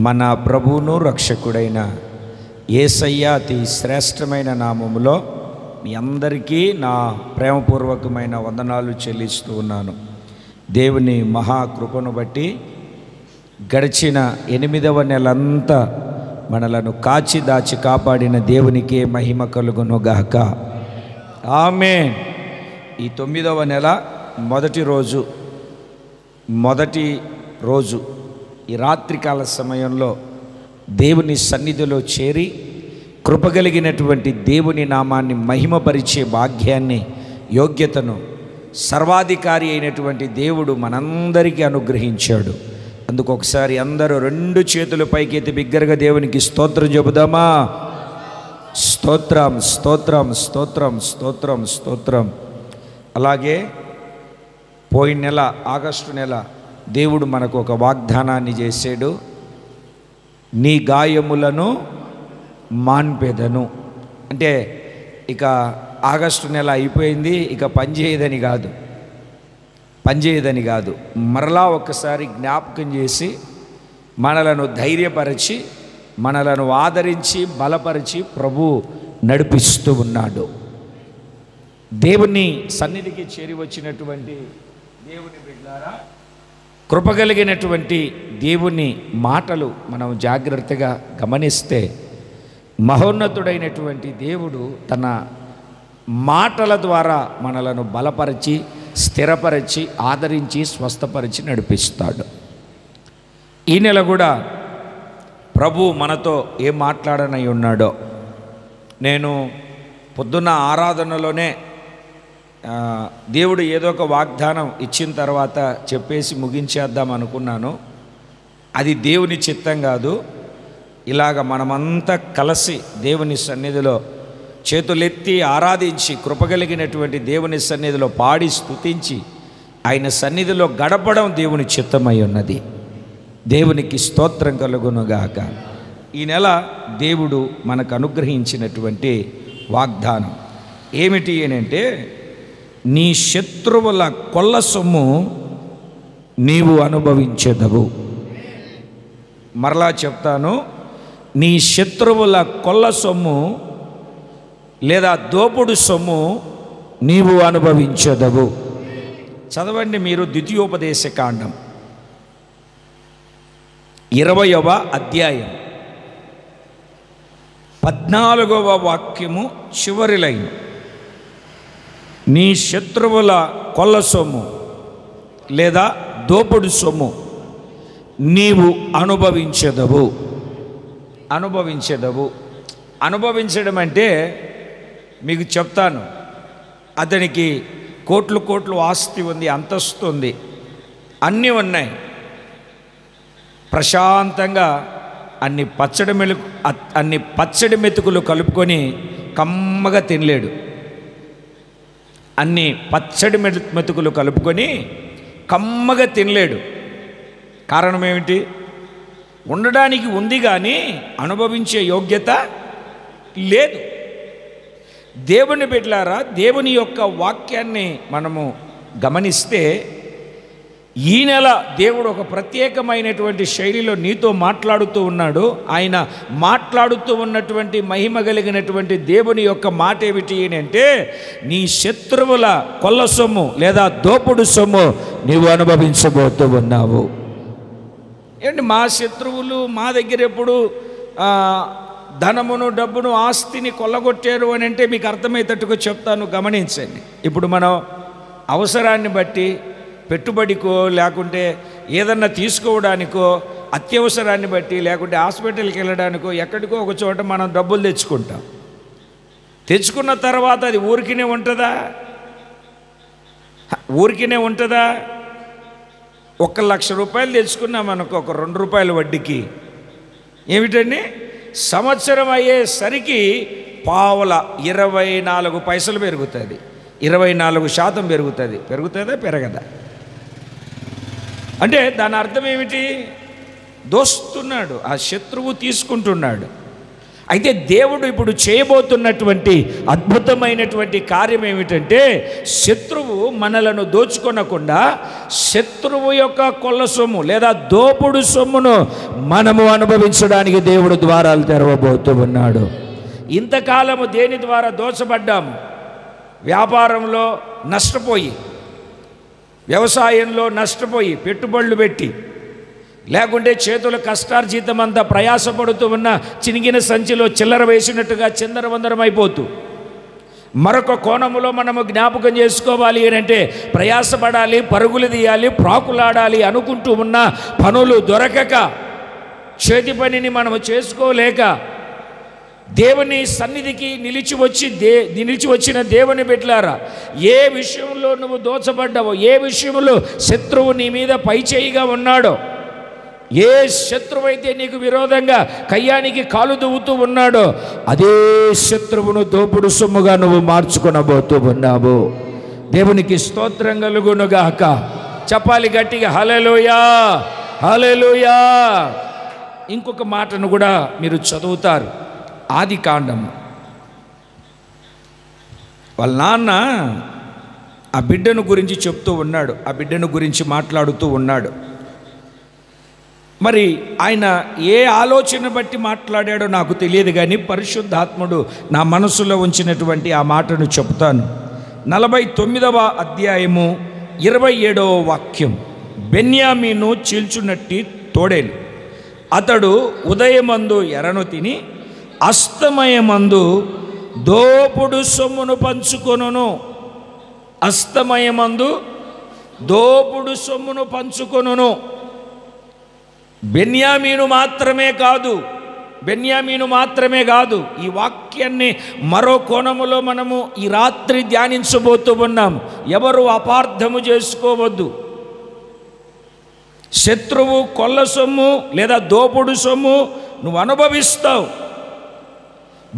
మన ప్రభువును రక్షకుడైన యేసయ్య అతి శ్రేష్టమైన నామములో మీ అందరికీ నా ప్రేమపూర్వకమైన వందనాలు చెల్లిస్తూ ఉన్నాను. దేవుని మహాకృపను బట్టి గడిచిన 8వ నెలంతా మనలను కాచి దాచి కాపాడిన దేవునికే మహిమ కలుగునుగాక. ఆమేన్. ఈ 9వ నెల మొదటి రోజు ఈ రాత్రికాల సమయంలో దేవుని సన్నిధిలో చేరి కృపగలిగినటువంటి దేవుని నామాన్ని మహిమపరిచే భాగ్యాన్ని, యోగ్యతను సర్వాధికారి అయినటువంటి దేవుడు మనందరికీ అనుగ్రహించాడు. అందుకు ఒకసారి అందరూ 2 చేతులు పైకెత్తి బిగ్గరగా దేవునికి స్తోత్రం చెబుదామా? స్తోత్రం, స్తోత్రం, స్తోత్రం, స్తోత్రం, స్తోత్రం. అలాగే పోయిన నెల ఆగస్టు నెల దేవుడు మనకు ఒక వాగ్దానాన్ని చేశాడు. నీ గాయములను మాన్పెదను. అంటే ఇక ఆగస్టు నెల అయిపోయింది, ఇక పనిచేయదని కాదు, మరలా ఒక్కసారి జ్ఞాపకం చేసి మనలను ధైర్యపరిచి మనలను ఆదరించి బలపరిచి ప్రభు నడిపిస్తూ ఉన్నాడు. దేవుని సన్నిధికి చేరి వచ్చినటువంటి దేవుని బిడ్డలారా, కృపగలిగినటువంటి దేవుని మాటలు మనం జాగ్రత్తగా గమనిస్తే మహోన్నతుడైనటువంటి దేవుడు తన మాటల ద్వారా మనలను బలపరిచి, స్థిరపరిచి, ఆదరించి, స్వస్థపరిచి నడిపిస్తాడు. ఈ నెల కూడా ప్రభు మనతో ఏం మాట్లాడనై ఉన్నాడో నేను పొద్దున్న ఆరాధనలోనే దేవుడు ఏదో ఒక వాగ్దానం ఇచ్చిన తర్వాత చెప్పేసి ముగించేద్దాం అనుకున్నాను. అది దేవుని చిత్తం కాదు. ఇలాగ మనమంతా కలిసి దేవుని సన్నిధిలో చేతులెత్తి ఆరాధించి కృపగలిగినటువంటి దేవుని సన్నిధిలో పాడి స్తుతించి ఆయన సన్నిధిలో గడపడం దేవుని చిత్తమై ఉన్నది. దేవునికి స్తోత్రం కలుగునుగాక. ఈ నెల దేవుడు మనకు అనుగ్రహించినటువంటి వాగ్దానం ఏమిటి అంటే, నీ శత్రువుల కొల్ల సొమ్ము నీవు అనుభవించెదవు. మరలా చెప్తాను, నీ శత్రువుల కొల్ల సొమ్ము లేదా దోపుడు సొమ్ము నీవు అనుభవించెదవు. చదవండి మీరు ద్వితీయోపదేశకాండం 20వ అధ్యాయం 14వ వాక్యము చివరి లైన్. నీ శత్రువుల కొల్ల సొమ్ము లేదా దోపుడు సొమ్ము నీవు అనుభవించెదవు. అనుభవించడం అంటే మీకు చెప్తాను, అతనికి కోట్లు ఆస్తి ఉంది, అంతస్తు ఉంది, అన్నీ ఉన్నాయి. ప్రశాంతంగా అన్ని పచ్చడి మెతుకులు కలుపుకొని కమ్మగా తినలేడు. అన్ని పచ్చడి మెతుకులు కలుపుకొని కమ్మగా తినలేడు. కారణం ఏమిటి? ఉండడానికి ఉంది కానీ అనుభవించే యోగ్యత లేదు. దేవుని బిడ్డలారా, దేవుని యొక్క వాక్యాన్ని మనము గమనిస్తే ఈ నెల దేవుడు ఒక ప్రత్యేకమైనటువంటి శైలిలో నీతో మాట్లాడుతూ ఉన్నాడు. ఆయన మాట్లాడుతూ ఉన్నటువంటి మహిమ కలిగినటువంటి దేవుని యొక్క మాట ఏమిటి అంటే, నీ శత్రువుల కొల్ల సొమ్ము లేదా దోపుడు సొమ్ము నీవు అనుభవించబోతూ ఉన్నావు. ఏంటి, మా శత్రువులు మా దగ్గర ఎప్పుడు ధనమును, డబ్బును, ఆస్తిని కొల్లగొట్టారు అని అంటే మీకు అర్థమయ్యేటట్టుగా చెప్తాను, గమనించండి. ఇప్పుడు మనం అవసరాన్ని బట్టి పెట్టుబడికో లేకుంటే ఏదన్నా తీసుకోవడానికో, అత్యవసరాన్ని బట్టి లేకుంటే హాస్పిటల్కి వెళ్ళడానికో ఎక్కడికో ఒక చోట మనం డబ్బులు తెచ్చుకుంటాం. తెచ్చుకున్న తర్వాత అది ఊరికినే ఉంటుందా? 1,00,000 రూపాయలు తెచ్చుకున్నాం అనుకో, ఒక 2 రూపాయల వడ్డీకి ఏమిటండి, సంవత్సరం అయ్యేసరికి పావుల 24 పైసలు పెరుగుతుంది, 24% పెరుగుతుంది. పెరుగుతుందా పెరగదా? అంటే దాని అర్థం ఏమిటి? దోస్తున్నాడు, ఆ శత్రువు తీసుకుంటున్నాడు. అయితే దేవుడు ఇప్పుడు చేయబోతున్నటువంటి అద్భుతమైనటువంటి కార్యం ఏమిటంటే, శత్రువు మనలను దోచుకొనకుండా శత్రువు యొక్క కొల్ల సొమ్ము లేదా దోపుడు సొమ్మును మనము అనుభవించడానికి దేవుడు ద్వారాలు తెరవబోతూ ఉన్నాడు. ఇంతకాలము దేని ద్వారా దోచబడ్డాము? వ్యాపారంలో నష్టపోయి, వ్యవసాయంలో నష్టపోయి పెట్టుబడులు పెట్టి, లేకుంటే చేతుల కష్టార్జితం అంతా ప్రయాసపడుతూ ఉన్న చినిగిన సంచిలో చిల్లర వేసినట్టుగా చిందరవందరం అయిపోతూ, మరొక కోణములో మనము జ్ఞాపకం చేసుకోవాలి అంటే ప్రయాసపడాలి, పరుగులు తీయాలి, ప్రాకులాడాలి అనుకుంటూ ఉన్న పనులు దొరకక, చేతి పనిని మనము చేసుకోలేక, దేవుని సన్నిధికి నిలిచి వచ్చిన దేవుని బిడ్డలారా, ఏ విషయంలో నువ్వు దోచబడ్డావో, ఏ విషయంలో శత్రువు నీ మీద పైచేయిగా ఉన్నాడో, ఏ శత్రువు అయితే నీకు విరోధంగా కయ్యానికి కాలు దువ్వుతూ ఉన్నాడో, అదే శత్రువును దోపుడు సొమ్ముగా నువ్వు మార్చుకొనబోతూ ఉన్నావు. దేవునికి స్తోత్రం కలుగునుగాక. చెప్పాలి గట్టిగా, హల్లెలూయా, హల్లెలూయా. ఇంకొక మాటను కూడా మీరు చదువుతారు. ఆదికాండము, వాళ్ళ నాన్న ఆ బిడ్డను గురించి చెప్తూ ఉన్నాడు, ఆ బిడ్డను గురించి మాట్లాడుతూ ఉన్నాడు. మరి ఆయన ఏ ఆలోచన బట్టి మాట్లాడాడో నాకు తెలియదు, కానీ పరిశుద్ధాత్ముడు నా మనసులో ఉంచినటువంటి ఆ మాటను చెప్తాను. 49వ అధ్యాయము 27వ వాక్యం. బెన్యామీను చీల్చునట్టి తోడేలు, అతడు ఉదయమందు ఎరను తిని అస్తమయమందు దోపుడు సొమ్మును పంచుకొనును. అస్తమయమందు దోపుడు సొమ్మును పంచుకొనును. బెన్యామీను మాత్రమే కాదు, ఈ వాక్యాన్ని మరో కోణములో మనము ఈ రాత్రి ధ్యానించబోతూ ఉన్నాము. ఎవరు అపార్థము చేసుకోవద్దు. శత్రువు కొల్ల సొమ్ము లేదా దోపుడు సొమ్ము నువ్వు అనుభవిస్తావు.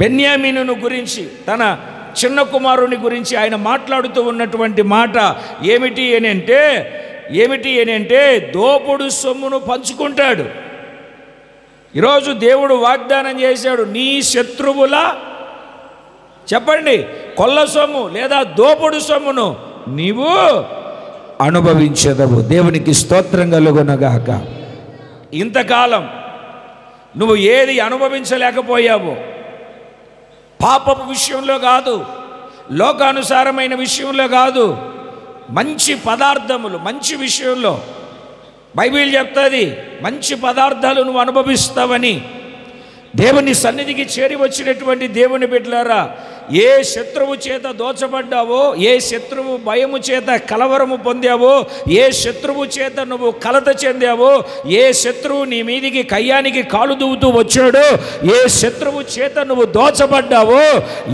బెన్యామీను గురించి, తన చిన్న కుమారుని గురించి ఆయన మాట్లాడుతూ ఉన్నటువంటి మాట ఏమిటి అని అంటే దోపుడు సొమ్మును పంచుకుంటాడు. ఈరోజు దేవుడు వాగ్దానం చేశాడు, నీ శత్రువుల, చెప్పండి, కొల్ల సొమ్ము లేదా దోపుడు సొమ్మును నీవు అనుభవించదవు. దేవునికి స్తోత్రం కలుగునగాక. ఇంతకాలం నువ్వు ఏది అనుభవించలేకపోయావో, పాపపు విషయంలో కాదు, లోకానుసారమైన విషయంలో కాదు, మంచి పదార్థములు, మంచి విషయంలో బైబిల్ చెప్తుంది మంచి పదార్థాలు నువ్వు అనుభవిస్తావని. దేవుని సన్నిధికి చేరి వచ్చినటువంటి దేవుని బిడ్డలారా, ఏ శత్రువు చేత దోచబడ్డావో, ఏ శత్రువు భయము చేత కలవరము పొందావో, ఏ శత్రువు చేత నువ్వు కలత చెందావో, ఏ శత్రువు నీ మీదికి కయ్యానికి కాలు దువ్వుతూ వచ్చాడో, ఏ శత్రువు చేత నువ్వు దోచబడ్డావో,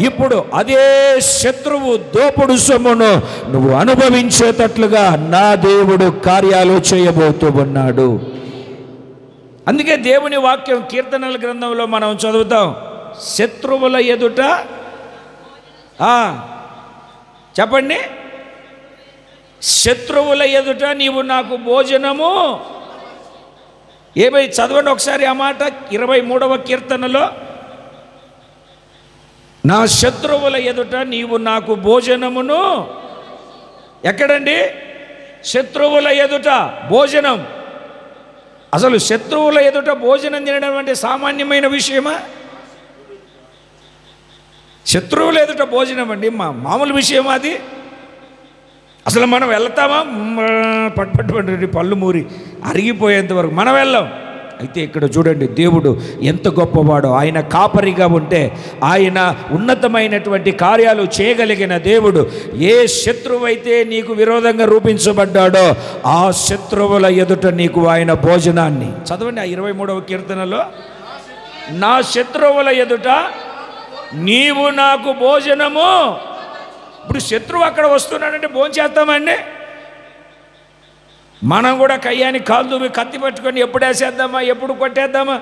ఇప్పుడు అదే శత్రువు దోపుడు సొమ్మును నువ్వు అనుభవించేటట్లుగా నా దేవుడు కార్యాలు చేయబోతూ ఉన్నాడు. అందుకే దేవుని వాక్యం కీర్తనల గ్రంథంలో మనం చదువుతాం, శత్రువుల ఎదుట, చెప్పండి, శత్రువుల ఎదుట నీవు నాకు భోజనము. ఏమై చదవండి ఒకసారి ఆ మాట. 23వ కీర్తనలో, నా శత్రువుల ఎదుట నీవు నాకు భోజనమును. ఎక్కడండి? శత్రువుల ఎదుట భోజనం. అసలు శత్రువుల ఎదుట భోజనం తినడం అంటే సామాన్యమైన విషయమా? శత్రువుల ఎదుట భోజనం అండి మామూలు విషయమా అది? అసలు మనం వెళ్తామా? పట్టు పళ్ళు మూరి అరిగిపోయేంత వరకు మనం వెళ్ళాం. అయితే ఇక్కడ చూడండి, దేవుడు ఎంత గొప్పవాడో. ఆయన కాపరిగా ఉంటే ఆయన ఉన్నతమైనటువంటి కార్యాలు చేయగలిగిన దేవుడు. ఏ శత్రువైతే నీకు విరోధంగా రూపించబడ్డాడో ఆ శత్రువుల ఎదుట నీకు ఆయన భోజనాన్ని. చదవండి ఆ 23వ కీర్తనలో, నా శత్రువుల ఎదుట నీవు నాకు భోజనము. ఇప్పుడు శత్రువు అక్కడ వస్తున్నాడంటే భోజనం చేస్తామండి. మనం కూడా కయ్యాన్ని కాలు దువ్వి కత్తి పట్టుకొని ఎప్పుడు వేసేద్దామా, ఎప్పుడు కొట్టేద్దామా?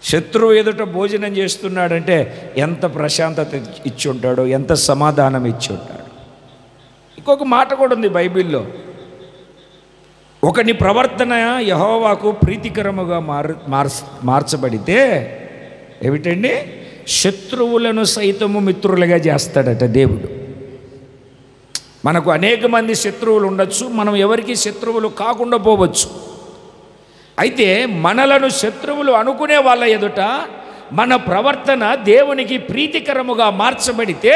శత్రువు ఎదుట భోజనం చేస్తున్నాడంటే ఎంత ప్రశాంతత ఇచ్చి ఉంటాడో, ఎంత సమాధానం ఇచ్చి ఉంటాడు. ఇంకొక మాట కూడా ఉంది బైబిల్లో, ఒకని ప్రవర్తన యెహోవాకు ప్రీతికరముగా మార్చబడితే ఏమిటండి? శత్రువులను సైతము మిత్రులుగా చేస్తాడట దేవుడు. మనకు అనేక మంది శత్రువులు ఉండొచ్చు, మనం ఎవరికి శత్రువులు కాకుండా పోవచ్చు. అయితే మనలను శత్రువులు అనుకునే వాళ్ళ ఎదుట మన ప్రవర్తన దేవునికి ప్రీతికరముగా మార్చబడితే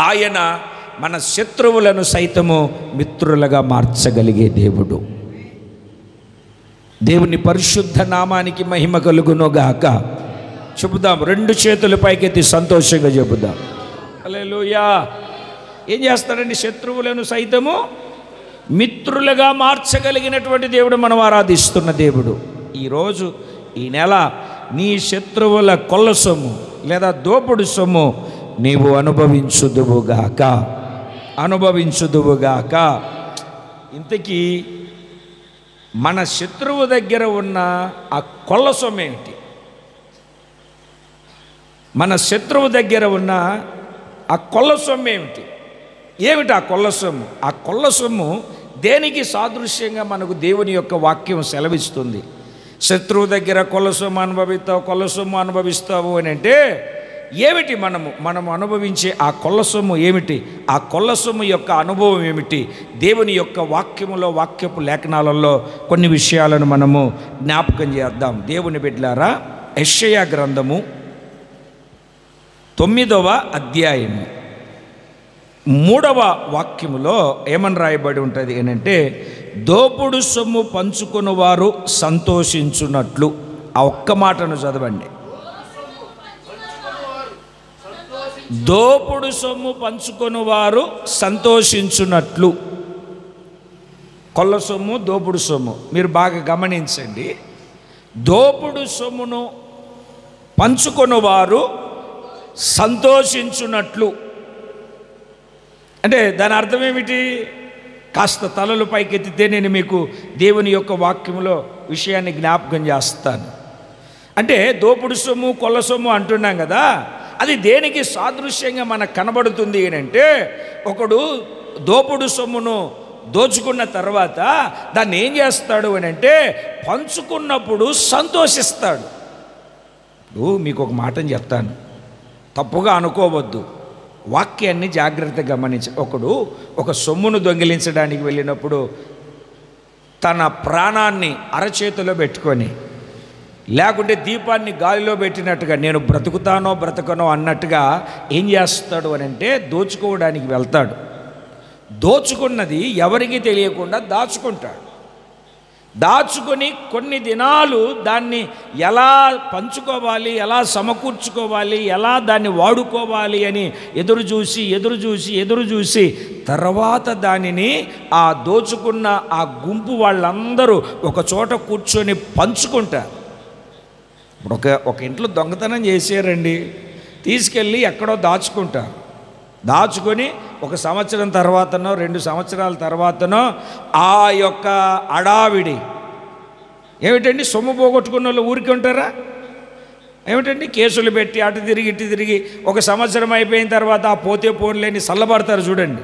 ఆయన మన శత్రువులను సైతము మిత్రులుగా మార్చగలిగే దేవుడు. దేవుని పరిశుద్ధ నామానికి మహిమ కలుగునుగాక. చెబుదాం, రెండు చేతుల పైకెత్తి సంతోషంగా చెబుదాం. హల్లెలూయా. ఏం చేస్తాడండి? శత్రువులను సైతము మిత్రులుగా మార్చగలిగినటువంటి దేవుడు మనం ఆరాధిస్తున్న దేవుడు. ఈరోజు ఈ నెల నీ శత్రువుల కొల్ల సొమ్ము లేదా దోపుడు సొమ్ము నీవు అనుభవించుదువుగాక, అనుభవించుదువుగాక. ఇంతకీ మన శత్రువు దగ్గర ఉన్న ఆ కొల్ల సొమ్ము ఏమిటి? మన శత్రువు దగ్గర ఉన్న ఆ కొల్ల సొమ్ము ఏమిటి? ఏమిటి ఆ కొల్ల సొమ్ము? ఆ కొల్ల సొమ్ము దేనికి సాదృశ్యంగా మనకు దేవుని యొక్క వాక్యం సెలవిస్తుంది? శత్రువు దగ్గర కొల్ల సొమ్ము అనుభవిస్తావు, కొల్ల సొమ్ము అనుభవిస్తావు అని అంటే ఏమిటి? మనము అనుభవించే ఆ కొల్ల సొమ్ము ఏమిటి? ఆ కొల్ల సొమ్ము యొక్క అనుభవం ఏమిటి? దేవుని యొక్క వాక్యములో, వాక్యపు లేఖనాలలో కొన్ని విషయాలను మనము జ్ఞాపకం చేద్దాం. దేవుని బిడ్డలారా, యెషయా గ్రంథము 9వ అధ్యాయము 3వ వాక్యములో ఏమని రాయబడి ఉంటుంది అంటే, దోపుడు సొమ్ము పంచుకుని వారు సంతోషించున్నట్లు. ఆ ఒక్క మాటను చదవండి. దోపుడు సొమ్ము పంచుకొని వారు సంతోషించున్నట్లు. కొల్ల సొమ్ము, దోపుడు సొమ్ము మీరు బాగా గమనించండి. దోపుడు సొమ్మును పంచుకొని వారు సంతోషించున్నట్లు అంటే దాని అర్థం ఏమిటి? కాస్త తలలు పైకెత్తితే నేను మీకు దేవుని యొక్క వాక్యంలో విషయాన్ని జ్ఞాపకం చేస్తాను. అంటే దోపుడు సొమ్ము, కొల్ల సొమ్ము అంటున్నాం కదా, అది దేనికి సాదృశ్యంగా మనకు కనబడుతుంది అంటే, ఒకడు దోపుడు సొమ్మును దోచుకున్న తర్వాత దాన్ని ఏం చేస్తాడు అని అంటే, పంచుకున్నప్పుడు సంతోషిస్తాడు. ఇప్పుడు మీకు ఒక మాటని చెప్తాను, తప్పుగా అనుకోవద్దు, వాక్యాన్ని జాగ్రత్తగా గమనించి. ఒకడు ఒక సొమ్మును దొంగిలించడానికి వెళ్ళినప్పుడు తన ప్రాణాన్ని అరచేతిలో పెట్టుకొని, లేకుంటే దీపాన్ని గాలిలో పెట్టినట్టుగా నేను బ్రతుకుతానో బ్రతకనో అన్నట్టుగా ఏం చేస్తాడు అని అంటే, దోచుకోవడానికి వెళ్తాడు. దోచుకున్నది ఎవరికి తెలియకుండా దాచుకుంటాడు. దాచుకొని కొన్ని దినాలు దాన్ని ఎలా పంచుకోవాలి, ఎలా సమకూర్చుకోవాలి, ఎలా దాన్ని వాడుకోవాలి అని ఎదురు చూసి తర్వాత దానిని ఆ దోచుకున్న ఆ గుంపు వాళ్ళందరూ ఒక చోట కూర్చొని పంచుకుంటారు. ఇప్పుడు ఒక ఇంట్లో దొంగతనం చేసారండి, తీసుకెళ్ళి ఎక్కడో దాచుకుంటారు. దాచుకొని 1 సంవత్సరం తర్వాతనో 2 సంవత్సరాల తర్వాతనో ఆ యొక్క అడావిడి ఏమిటండి, సొమ్ము పోగొట్టుకున్న వాళ్ళు ఊరికి ఉంటారా? ఏమిటండి, కేసులు పెట్టి అటు తిరిగి ఇటు తిరిగి 1 సంవత్సరం అయిపోయిన తర్వాత ఆ పోతే పోన్లేని చల్లబడతారు చూడండి.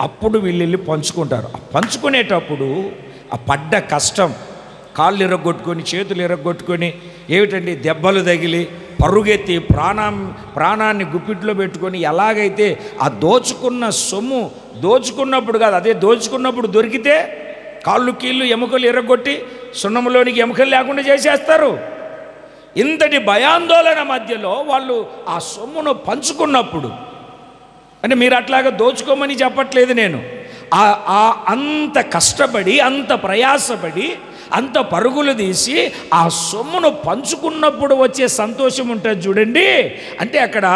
అప్పుడు వీళ్ళు పంచుకుంటారు. ఆ పంచుకునేటప్పుడు ఆ పడ్డ కష్టం, కాళ్ళు ఇరగొట్టుకొని చేతులు ఇరగొట్టుకొని ఏమిటండి దెబ్బలు తగిలి పరుగెత్తి ప్రాణాన్ని గుప్పిట్లో పెట్టుకొని ఎలాగైతే ఆ దోచుకున్న సొమ్ము దోచుకున్నప్పుడు కాదు, అదే దోచుకున్నప్పుడు దొరికితే కాళ్ళు కీళ్ళు ఎముకలు ఇరగొట్టి సున్నములోనికి ఎముకలు లేకుండా చేసేస్తారు. ఇంతటి భయాందోళన మధ్యలో వాళ్ళు ఆ సొమ్మును పంచుకున్నప్పుడు, అంటే మీరు అట్లాగా దోచుకోమని చెప్పట్లేదు నేను, అంత కష్టపడి అంత ప్రయాసపడి అంత పరుగులు తీసి ఆ సొమ్మును పంచుకున్నప్పుడు వచ్చే సంతోషం ఉంటుంది చూడండి. అంటే అక్కడ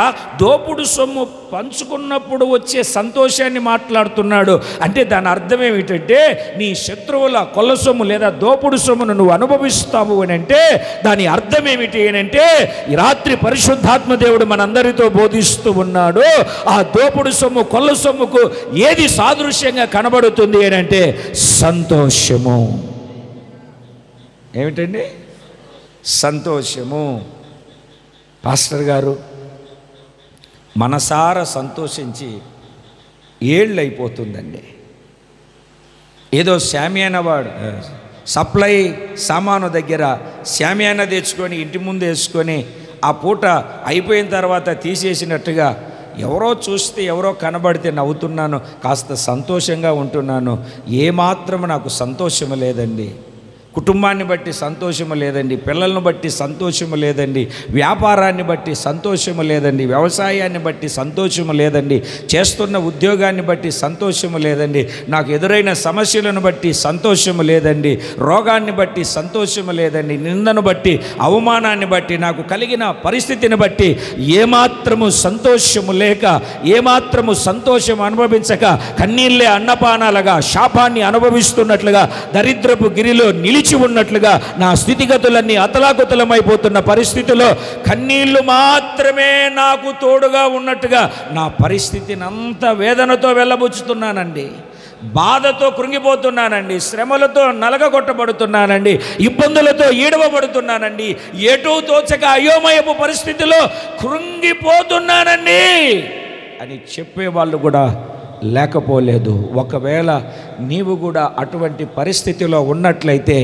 దోపుడు సొమ్ము పంచుకున్నప్పుడు వచ్చే సంతోషాన్ని మాట్లాడుతున్నాడు. అంటే దాని అర్థం ఏమిటంటే, నీ శత్రువుల కొల్ల సొమ్ము లేదా దోపుడు సొమ్మును నువ్వు అనుభవిస్తావు అని అంటే దాని అర్థం ఏమిటి అని అంటే, ఈ రాత్రి పరిశుద్ధాత్మ దేవుడు మనందరితో బోధిస్తూ ఉన్నాడు. ఆ దోపుడు సొమ్ము కొల్ల సొమ్ముకు ఏది సాదృశ్యంగా కనబడుతుంది అని అంటే సంతోషము. ఏమిటండి? సంతోషము. పాస్టర్ గారు మనసారా సంతోషించి ఏళ్ళు అయిపోతుందండి. ఏదో శామ్యానా వాడు సప్లై సామాను దగ్గర శామ్యాన తెచ్చుకొని ఇంటి ముందు వేసుకొని ఆ పూట అయిపోయిన తర్వాత తీసేసినట్టుగా ఎవరో చూస్తే ఎవరో కనబడితే నవ్వుతున్నాను, కాస్త సంతోషంగా ఉంటున్నాను. ఏమాత్రం నాకు సంతోషం లేదండి. కుటుంబాన్ని బట్టి సంతోషము లేదండి, పిల్లలను బట్టి సంతోషము లేదండి, వ్యాపారాన్ని బట్టి సంతోషము లేదండి, వ్యవసాయాన్ని బట్టి సంతోషము లేదండి, చేస్తున్న ఉద్యోగాన్ని బట్టి సంతోషము లేదండి, నాకు ఎదురైన సమస్యలను బట్టి సంతోషము లేదండి, రోగాన్ని బట్టి సంతోషము లేదండి, నిందను బట్టి అవమానాన్ని బట్టి నాకు కలిగిన పరిస్థితిని బట్టి ఏమాత్రము సంతోషము లేక, ఏమాత్రము సంతోషం అనుభవించక కన్నీళ్ళే అన్నపానాలుగా శాపాన్ని అనుభవిస్తున్నట్లుగా దరిద్రపు గిరిలో నిలిచి ఉన్నట్లుగా నా స్థితిగతులన్నీ అతలాకుతలమైపోతున్న పరిస్థితిలో కన్నీళ్లు మాత్రమే నాకు తోడుగా ఉన్నట్టుగా నా పరిస్థితిని అంత వేదనతో వెళ్ళబుచ్చుతున్నానండి, బాధతో కృంగిపోతున్నానండి, శ్రమలతో నలగగొట్టబడుతున్నానండి, ఇబ్బందులతో ఈడవబడుతున్నానండి, ఎటూ తోచక అయోమయపు పరిస్థితిలో కృంగిపోతున్నానండి అని చెప్పేవాళ్ళు కూడా లేకపోలేదు. ఒకవేళ నీవు కూడా అటువంటి పరిస్థితిలో ఉన్నట్లయితే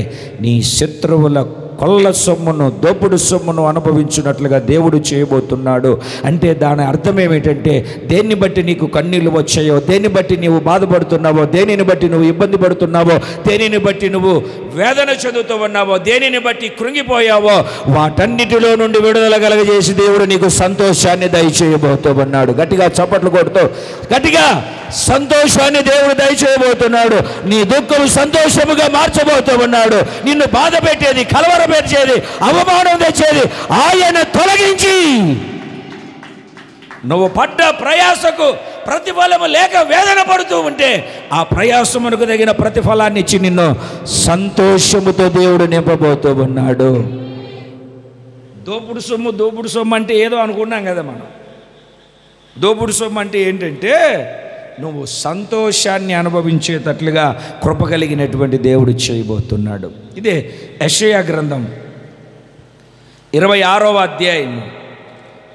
నీ శత్రువుల కొల్ల సొమ్మును, దోపుడు సొమ్మును అనుభవించినట్లుగా దేవుడు చేయబోతున్నాడు. అంటే దాని అర్థం ఏమిటంటే, దేన్ని బట్టి నీకు కన్నీళ్ళు వచ్చాయో, దేన్ని బట్టి నీవు బాధపడుతున్నావో, దేనిని బట్టి నువ్వు ఇబ్బంది పడుతున్నావో, దేనిని బట్టి నువ్వు వేదన చెందుతూ ఉన్నావో, దేనిని బట్టి కృంగిపోయావో, వాటన్నిటిలో నుండి విడుదల కలగజేసి దేవుడు నీకు సంతోషాన్ని దయచేయబోతూ ఉన్నాడు. గట్టిగా చప్పట్లు కొడుతూ గట్టిగా సంతోషాన్ని దేవుడు దయచేయబోతున్నాడు. నీ దుఃఖం సంతోషముగా మార్చబోతూ ఉన్నాడు. నిన్ను బాధ పెట్టేది, కలవరపెట్టేది, అవమానం తెచ్చేది ఆయన తొలగించి నువ్వు పడ్డ ప్రయాసకు ప్రతిఫలము లేక వేదన పడుతూ ఉంటే ఆ ప్రయాసమునకు తగిన ప్రతిఫలాన్ని ఇచ్చి నిన్ను సంతోషముతో దేవుడు నింపబోతూ ఉన్నాడు. దోపుడు సొమ్ము అంటే ఏదో అనుకున్నాం కదా మనం. దోపుడు సొమ్ము అంటే ఏంటంటే, నువ్వు సంతోషాన్ని అనుభవించేటట్లుగా కృప కలిగినటువంటి దేవుడు చేయబోతున్నాడు. ఇదే యెషయా గ్రంథం 26వ అధ్యాయం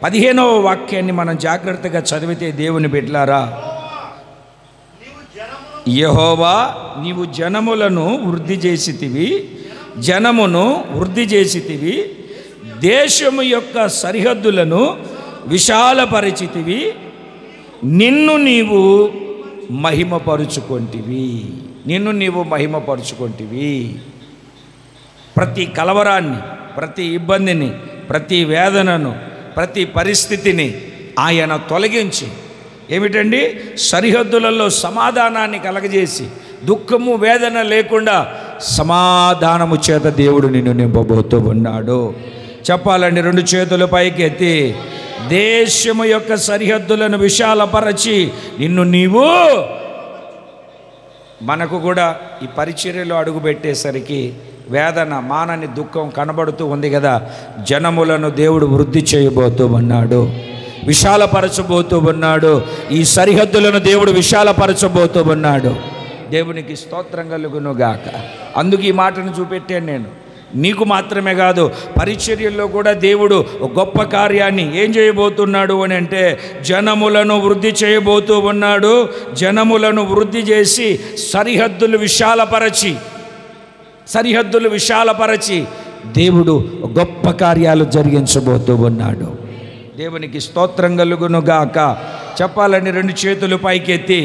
15వ వాక్యాన్ని మనం జాగ్రత్తగా చదివితే, దేవుని బిడ్డలారా, యెహోవా నీవు జనములను వృద్ధి చేసితివి, జనమును వృద్ధి చేసితివి, దేశము యొక్క సరిహద్దులను విశాలపరిచితివి, నిన్ను నీవు మహిమపరుచుకొంటివి, నిన్ను నీవు మహిమపరుచుకొంటివి. ప్రతి కలవరాన్ని, ప్రతి ఇబ్బందిని, ప్రతి వేదనను, ప్రతి పరిస్థితిని ఆయన తొలగించి ఏమిటండి, సరిహద్దులలో సమాధానాన్ని కలగజేసి దుఃఖము వేదన లేకుండా సమాధానము చేత దేవుడు నిన్ను నింపబోతూ ఉన్నాడు. చెప్పాలండి, రెండు చేతులు పైకి ఎత్తి, దేశము యొక్క సరిహద్దులను విశాలపరచి నిన్ను నీవు. మనకు కూడా ఈ పరిచర్యలో అడుగుపెట్టేసరికి వేదన, మానని దుఃఖం కనబడుతూ ఉంది కదా. జనములను దేవుడు వృద్ధి చేయబోతూ ఉన్నాడు, విశాలపరచబోతూ ఉన్నాడు. ఈ సరిహద్దులను దేవుడు విశాలపరచబోతూ ఉన్నాడు. దేవునికి స్తోత్రం కలుగును గాక. అందుకు ఈ మాటను చూపెట్టాను నేను. నీకు మాత్రమే కాదు, పరిచర్యల్లో కూడా దేవుడు గొప్ప కార్యాన్ని ఏం చేయబోతున్నాడు అని అంటే, జనములను వృద్ధి చేయబోతూ ఉన్నాడు. జనములను వృద్ధి చేసి సరిహద్దులు విశాలపరచి దేవుడు గొప్ప కార్యాలు జరిగించబోతూ ఉన్నాడు. దేవునికి స్తోత్రం కలుగును గాక. చెప్పాలని రెండు చేతులు పైకెత్తి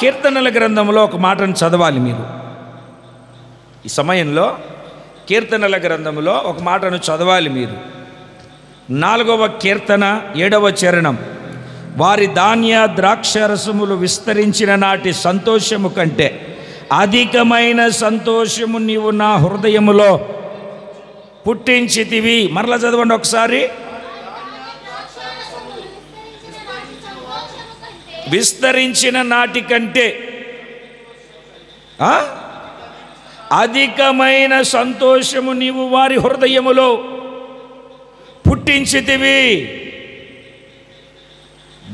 కీర్తనల గ్రంథంలో ఒక మాటను చదవాలి మీరు. ఈ సమయంలో కీర్తనల గ్రంథంలో ఒక మాటను చదవాలి మీరు. 4వ కీర్తన 7వ చరణం, వారి ధాన్య ద్రాక్షరసములు విస్తరించిన నాటి సంతోషము కంటే అధికమైన సంతోషము నీవు నా హృదయములో పుట్టించితివి. మరలా చదవండి ఒకసారి. విస్తరించిన నాటి కంటే అధికమైన సంతోషము నీవు వారి హృదయములో పుట్టించితివి.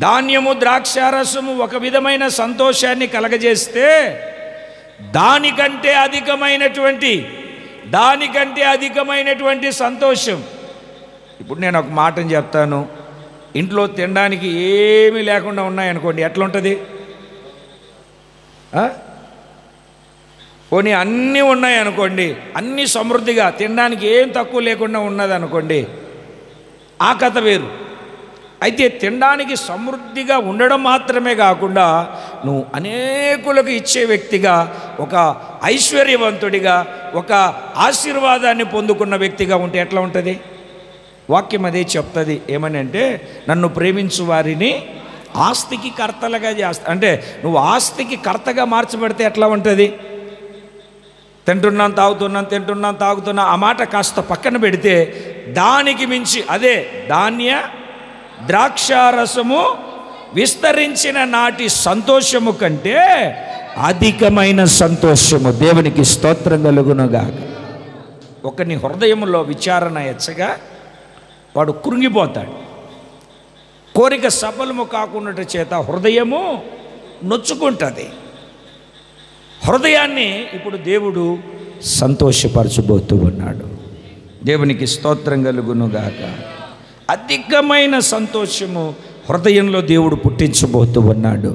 ధాన్యము ద్రాక్షారసము ఒక విధమైన సంతోషాన్ని కలగజేస్తే దానికంటే అధికమైనటువంటి సంతోషం. ఇప్పుడు నేను ఒక మాటను చెప్తాను. ఇంట్లో తినడానికి ఏమీ లేకుండా ఉన్నాయనుకోండి, ఎట్లుంటుంది? పోనీ అన్నీ ఉన్నాయి అనుకోండి, అన్నీ సమృద్ధిగా తినడానికి ఏం తక్కువ లేకుండా ఉన్నది అనుకోండి, ఆ కథ వేరు. అయితే తినడానికి సమృద్ధిగా ఉండడం మాత్రమే కాకుండా నువ్వు అనేకులకు ఇచ్చే వ్యక్తిగా, ఒక ఐశ్వర్యవంతుడిగా, ఒక ఆశీర్వాదాన్ని పొందుకున్న వ్యక్తిగా ఉంటే ఎట్లా ఉంటుంది? వాక్యం అదే చెప్తుంది. ఏమని అంటే, నన్ను ప్రేమించు వారిని ఆస్తికి కర్తలుగా చేస్తా. అంటే నువ్వు ఆస్తికి కర్తగా మార్చబడితే ఎట్లా ఉంటుంది? తింటున్నాను తాగుతున్నా ఆ మాట కాస్త పక్కన పెడితే, దానికి మించి అదే ధాన్య ద్రాక్షారసము విస్తరించిన నాటి సంతోషము కంటే అధికమైన సంతోషము. దేవునికి స్తోత్రం కలుగునుగాక. ఒకని హృదయంలో విచారణ ఎచ్చగా వాడు కృంగిపోతాడు. కోరిక సఫలము కాకుండా చేత హృదయము నొచ్చుకుంటుంది. హృదయాన్ని ఇప్పుడు దేవుడు సంతోషపరచబోతూ ఉన్నాడు. దేవునికి స్తోత్రం కలుగునుగాక. అధికమైన సంతోషము హృదయంలో దేవుడు పుట్టించబోతూ ఉన్నాడు.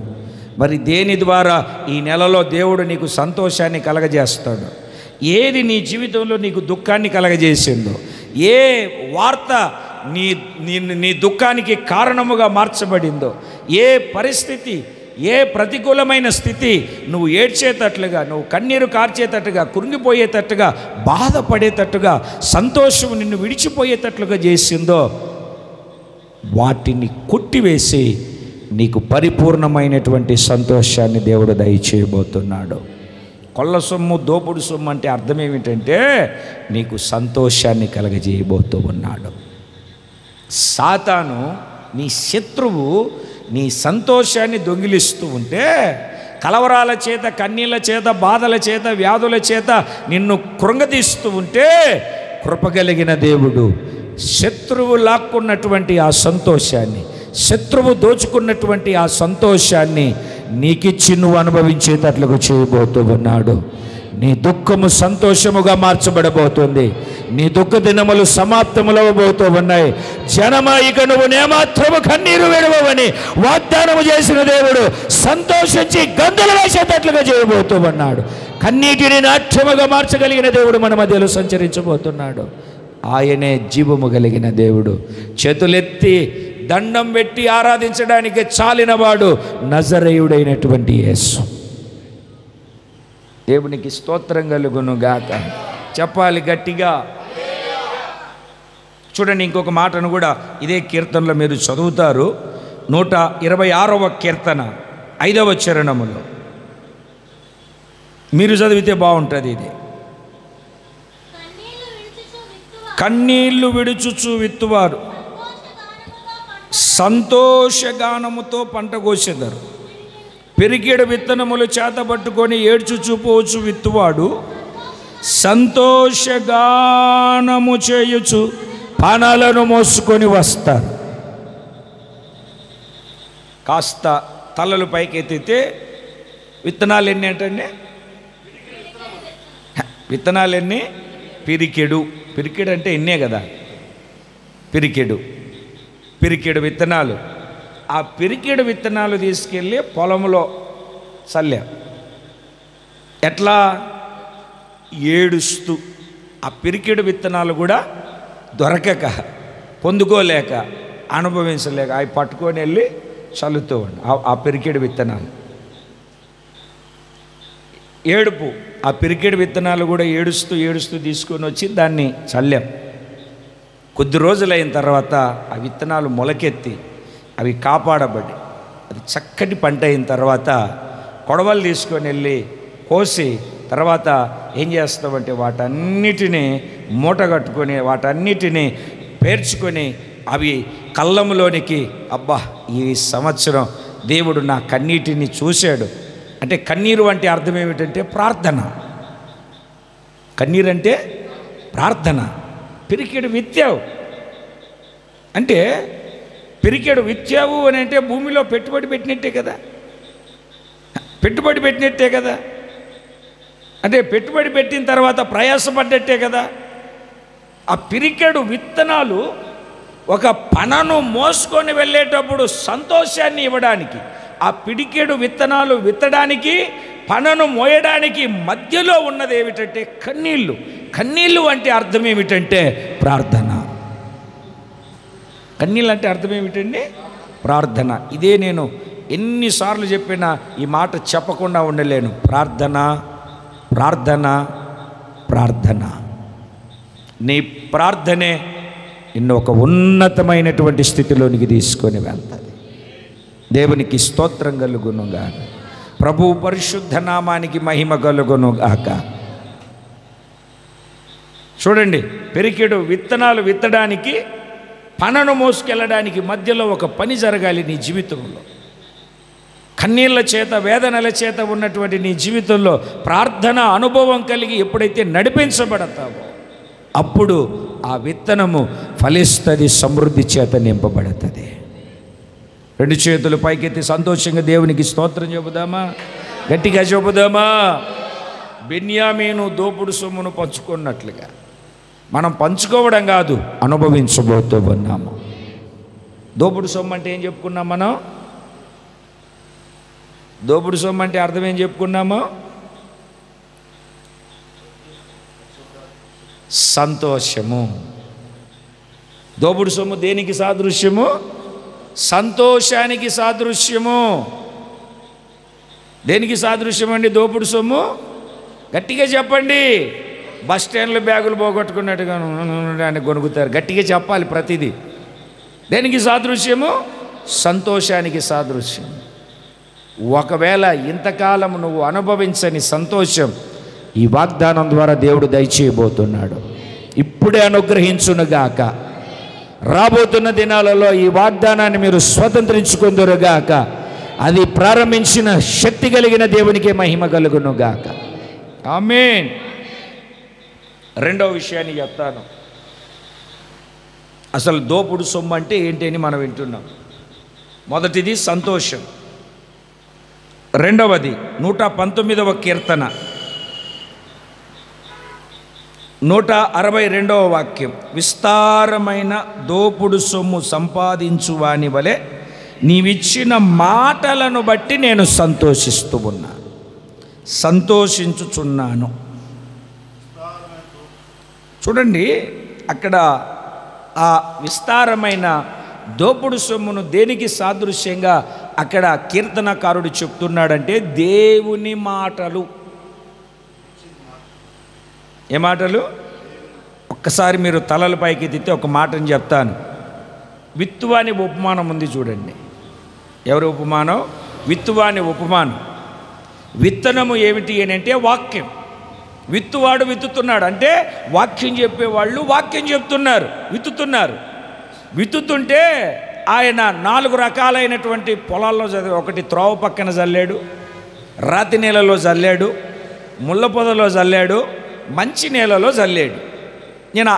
మరి దేని ద్వారా ఈ నెలలో దేవుడు నీకు సంతోషాన్ని కలగజేస్తాడు? ఏది నీ జీవితంలో నీకు దుఃఖాన్ని కలగజేసిందో, ఏ వార్త నీ దుఃఖానికి కారణముగా మార్చబడిందో, ఏ పరిస్థితి, ఏ ప్రతికూలమైన స్థితి నువ్వు ఏడ్చేటట్లుగా, నువ్వు కన్నీరు కార్చేటట్టుగా, కృంగిపోయేటట్టుగా, బాధపడేటట్టుగా, సంతోషము నిన్ను విడిచిపోయేటట్లుగా చేసిందో వాటిని కొట్టివేసి నీకు పరిపూర్ణమైనటువంటి సంతోషాన్ని దేవుడు దయచేయబోతున్నాడు. కొల్ల సొమ్ము, దోపుడు సొమ్ము అంటే అర్థం ఏమిటంటే నీకు సంతోషాన్ని కలగజేయబోతూ ఉన్నాడు. సాతాను నీ శత్రువు నీ సంతోషాన్ని దొంగిలిస్తూ ఉంటే, కలవరాల చేత, కన్నీళ్ళ చేత, బాధల చేత, వ్యాధుల చేత నిన్ను కృంగదీస్తూ ఉంటే, కృపగలిగిన దేవుడు శత్రువు లాక్కున్నటువంటి ఆ సంతోషాన్ని, శత్రువు దోచుకున్నటువంటి ఆ సంతోషాన్ని నీకిచ్చి నువ్వు అనుభవించేటట్లుగా చేయబోతూ ఉన్నాడు. నీ దుఃఖము సంతోషముగా మార్చబడబోతుంది. నీ దుఃఖ దినములు సమాప్తములవబోతూ ఉన్నాయి. జనమా, ఇక నువ్వు నేమాత్రము కన్నీరు విడవని వాగ్దానము చేసిన దేవుడు సంతోషించి గంతులు వేసేటట్లుగా చేయబోతూ ఉన్నాడు. కన్నీటిని నాట్యముగా మార్చగలిగిన దేవుడు మన మధ్యలో సంచరించబోతున్నాడు. ఆయనే జీవము కలిగిన దేవుడు. చేతులెత్తి దండం పెట్టి ఆరాధించడానికి చాలినవాడు నజరేయుడైనటువంటి యేసు. దేవునికి స్తోత్రం కలుగును గాక. చెప్పాలి గట్టిగా. చూడండి, ఇంకొక మాటను కూడా ఇదే కీర్తనలో మీరు చదువుతారు. 126వ కీర్తన 5వ చరణములో మీరు చదివితే బాగుంటుంది. ఇది కన్నీళ్లు విడుచుచు విత్తువారు సంతోషగానముతో పంట కోసెదరు. పెరిగేడు విత్తనములు చేత పట్టుకొని ఏడ్చుచూ పోచు విత్తువాడు సంతోషగానము చేయుచు పానాలను మోసుకొని వస్తారు. కాస్త తలలు పైకి ఎత్తితే విత్తనాలు ఎన్ని అంటండి? విత్తనాలు ఎన్ని? పిరికెడు. పిరికెడు అంటే ఎన్నే కదా. పిరికెడు విత్తనాలు. ఆ పిరికెడు విత్తనాలు తీసుకెళ్ళి పొలంలో చల్లే. ఎట్లా? ఏడుస్తూ. ఆ పిరికెడు విత్తనాలు కూడా దొరకక, పొందుకోలేక, అనుభవించలేక అవి పట్టుకొని వెళ్ళి చల్లుతూ ఉండి ఆ పిరికెడు విత్తనాలు. ఏడుపు. ఆ పిరికెడు విత్తనాలు కూడా ఏడుస్తూ తీసుకొని వచ్చి దాన్ని చల్లాం. కొద్ది రోజులైన తర్వాత ఆ విత్తనాలు మొలకెత్తి అవి కాపాడబడి అది చక్కటి పంట అయిన తర్వాత కొడవలు తీసుకొని వెళ్ళి కోసి తర్వాత ఏం చేస్తామంటే వాటన్నిటినీ మూట కట్టుకొని వాటన్నిటినీ పేర్చుకొని అవి కళ్ళంలోనికి, అబ్బా ఈ సంవత్సరం దేవుడు నా కన్నీటిని చూశాడు అంటే, కన్నీరు అంటే అర్థం ఏమిటంటే ప్రార్థన. కన్నీరు అంటే ప్రార్థన. పిరికెడు విత్తావు అంటే, పిరికెడు విత్తావు అని అంటే భూమిలో పెట్టుబడి పెట్టినట్టే కదా. అంటే పెట్టుబడి పెట్టిన తర్వాత ప్రయాసపడ్డట్టే కదా. ఆ పిరికెడు విత్తనాలు ఒక పనను మోసుకొని వెళ్ళేటప్పుడు సంతోషాన్ని ఇవ్వడానికి, ఆ పిడికెడు విత్తనాలు విత్తడానికి పనను మోయడానికి మధ్యలో ఉన్నది ఏమిటంటే కన్నీళ్ళు. కన్నీళ్ళు అంటే అర్థం ఏమిటంటే ప్రార్థన. కన్నీళ్ళు అంటే అర్థం ఏమిటండి? ప్రార్థన. ఇదే నేను ఎన్నిసార్లు చెప్పినా ఈ మాట చెప్పకుండా ఉండలేను. ప్రార్థన, ప్రార్థన, ప్రార్థన. నీ ప్రార్థనే నిన్ను ఒక ఉన్నతమైనటువంటి స్థితిలోనికి తీసుకొని వెళ్తుంది. దేవునికి స్తోత్రం కలుగునుగాక. ప్రభు పరిశుద్ధ నామానికి మహిమ కలుగునుగాక. చూడండి, పెరికెడు విత్తనాలు విత్తడానికి, పనను మోసుకెళ్ళడానికి మధ్యలో ఒక పని జరగాలి నీ జీవితంలో. కన్నీళ్ళ చేత, వేదనల చేత ఉన్నటువంటి నీ జీవితంలో ప్రార్థన అనుభవం కలిగి ఎప్పుడైతే నడిపించబడతావో అప్పుడు ఆ విత్తనము ఫలిస్తుంది, సమృద్ధి చేత నింపబడుతుంది. రెండు చేతులు పైకెత్తి సంతోషంగా దేవునికి స్తోత్రం చెబుదామా? గట్టిగా చెబుదామా? బెన్యామీను దోపుడు సొమ్మును పంచుకున్నట్లుగా మనం పంచుకోవడం కాదు, అనుభవించబోతూ ఉన్నాము. దోపుడు సొమ్ము అంటే ఏం చెప్పుకున్నాం మనం? దోపుడు సొమ్ము అంటే అర్థం ఏం చెప్పుకున్నాము? సంతోషము. దోపుడు సొమ్ము దేనికి సాదృశ్యము? సంతోషానికి సాదృశ్యము. దేనికి సాదృశ్యం అండి దోపుడు సొమ్ము? గట్టిగా చెప్పండి. బస్ స్టాండ్లో బ్యాగులు పోగొట్టుకున్నట్టుగా కొనుక్కుతారు. గట్టిగా చెప్పాలి ప్రతిదీ. దేనికి సాదృశ్యము? సంతోషానికి సాదృశ్యం. ఒకవేళ ఇంతకాలం నువ్వు అనుభవించని సంతోషం ఈ వాగ్దానం ద్వారా దేవుడు దయచేయబోతున్నాడు. ఇప్పుడే అనుగ్రహించునుగాక. రాబోతున్న దినాలలో ఈ వాగ్దానాన్ని మీరు స్వతంత్రించుకుందురుగాక. అది ప్రారంభించిన శక్తి కలిగిన దేవునికే మహిమ కలుగునుగాక. ఆమేన్. రెండవ విషయాన్ని చెప్తాను. అసలు దోపుడు సొమ్ము అంటే ఏంటి అని మనం వింటున్నాం. మొదటిది సంతోషం. రెండవది 119వ కీర్తన 162వ వాక్యం. విస్తారమైన దోపుడు సొమ్ము సంపాదించు వాని వలె నీవిచ్చిన మాటలను బట్టి నేను సంతోషిస్తూ ఉన్నాను, సంతోషించుచున్నాను. చూడండి, అక్కడ ఆ విస్తారమైన దోపుడు సొమ్మును దేనికి సాదృశ్యంగా అక్కడ కీర్తనకారుడు చెప్తున్నాడంటే దేవుని మాటలు. ఏ మాటలు? ఒక్కసారి మీరు తలల పైకి ఎత్తితే ఒక మాటని చెప్తాను. విత్తువాని ఉపమానం ఉంది చూడండి. ఎవరి ఉపమానం? విత్తువాని ఉపమానం. విత్తనము ఏమిటి అని అంటే వాక్యం. విత్తువాడు విత్తుతున్నాడు అంటే వాక్యం చెప్పేవాళ్ళు వాక్యం చెప్తున్నారు, విత్తుతున్నారు. విత్తుతుంటే ఆయన 4 రకాలైనటువంటి పొలాల్లో చదివి, ఒకటి త్రోవ పక్కన చల్లాడు, రాతి నేలలో చల్లాడు, ముళ్ళ పొదలో చల్లాడు, మంచి నేలలో చల్లాడు. నేను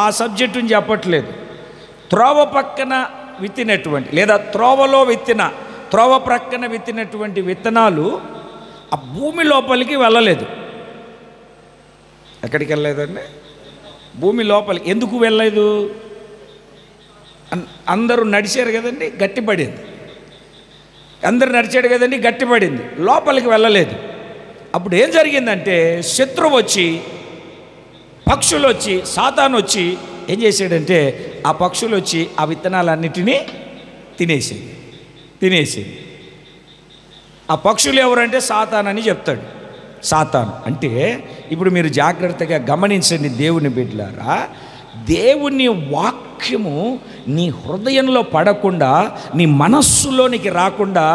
ఆ సబ్జెక్టుని చెప్పట్లేదు. త్రోవ పక్కన విత్తినటువంటి లేదా త్రోవలో విత్తిన, త్రోవ ప్రక్కన విత్తినటువంటి విత్తనాలు ఆ భూమి లోపలికి వెళ్ళలేదు. ఎక్కడికి వెళ్ళలేదండి? భూమి లోపలికి. ఎందుకు వెళ్ళలేదు? అందరూ నడిచారు కదండి, గట్టిపడింది. అందరూ నడిచాడు కదండి, గట్టిపడింది, లోపలికి వెళ్ళలేదు. అప్పుడు ఏం జరిగిందంటే శత్రువు వచ్చి, పక్షులు వచ్చి, సాతాను వచ్చి ఏం చేశాడంటే ఆ పక్షులు వచ్చి ఆ విత్తనాలన్నిటినీ తినేసి. ఆ పక్షులు ఎవరంటే సాతాను అని చెప్తాడు. సాతాను అంటే ఇప్పుడు మీరు జాగ్రత్తగా గమనించండి దేవుని బిడ్డలారా. దేవుని వాక్యము నీ హృదయంలో పడకుండా, నీ మనస్సులోనికి రాకుండా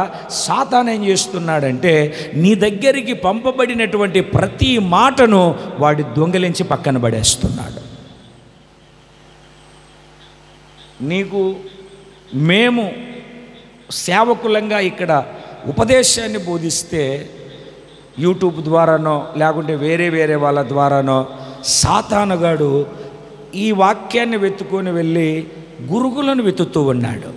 సాతాను ఏం చేస్తున్నాడంటే నీ దగ్గరికి పంపబడినటువంటి ప్రతి మాటను వాడి దొంగిలించి పక్కన పడేస్తున్నాడు. నీకు మేము సేవకులంగా ఇక్కడ ఉపదేశాన్ని బోధిస్తే యూట్యూబ్ ద్వారానో లేకుంటే వేరే వాళ్ళ ద్వారానో సాతానుగాడు ఈ వాక్యాన్ని వెతుకొని వెళ్ళి గురుగులను వెతుకుతూ ఉన్నాడు.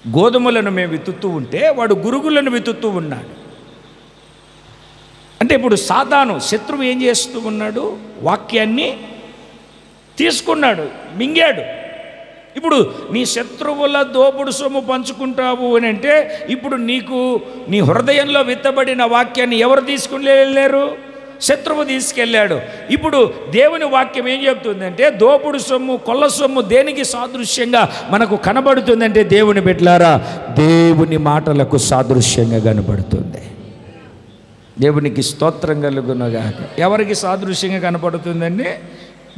గోధుమలను మేము వెతుకుతూ ఉంటే వాడు గురుగులను వెతుకుతూ ఉన్నాడు. అంటే ఇప్పుడు సాతాను శత్రువు ఏం చేస్తూ ఉన్నాడు? వాక్యాన్ని తీసుకున్నాడు, మింగాడు. ఇప్పుడు నీ శత్రువుల దోపుడు సొమ్ము పంచుకుంటావు అని అంటే ఇప్పుడు నీకు నీ హృదయంలో విత్తబడిన వాక్యాన్ని ఎవరు తీసుకుని వెళ్ళారు? శత్రువు తీసుకెళ్ళాడు. ఇప్పుడు దేవుని వాక్యం ఏం చెప్తుందంటే దోపుడు సొమ్ము, కొల్ల సొమ్ము దేనికి సాదృశ్యంగా మనకు కనబడుతుందంటే దేవుని బిడ్డలారా, దేవుని మాటలకు సాదృశ్యంగా కనబడుతుంది. దేవునికి స్తోత్రం కలుగునుగాక. ఎవరికి సాదృశ్యంగా కనపడుతుందండి?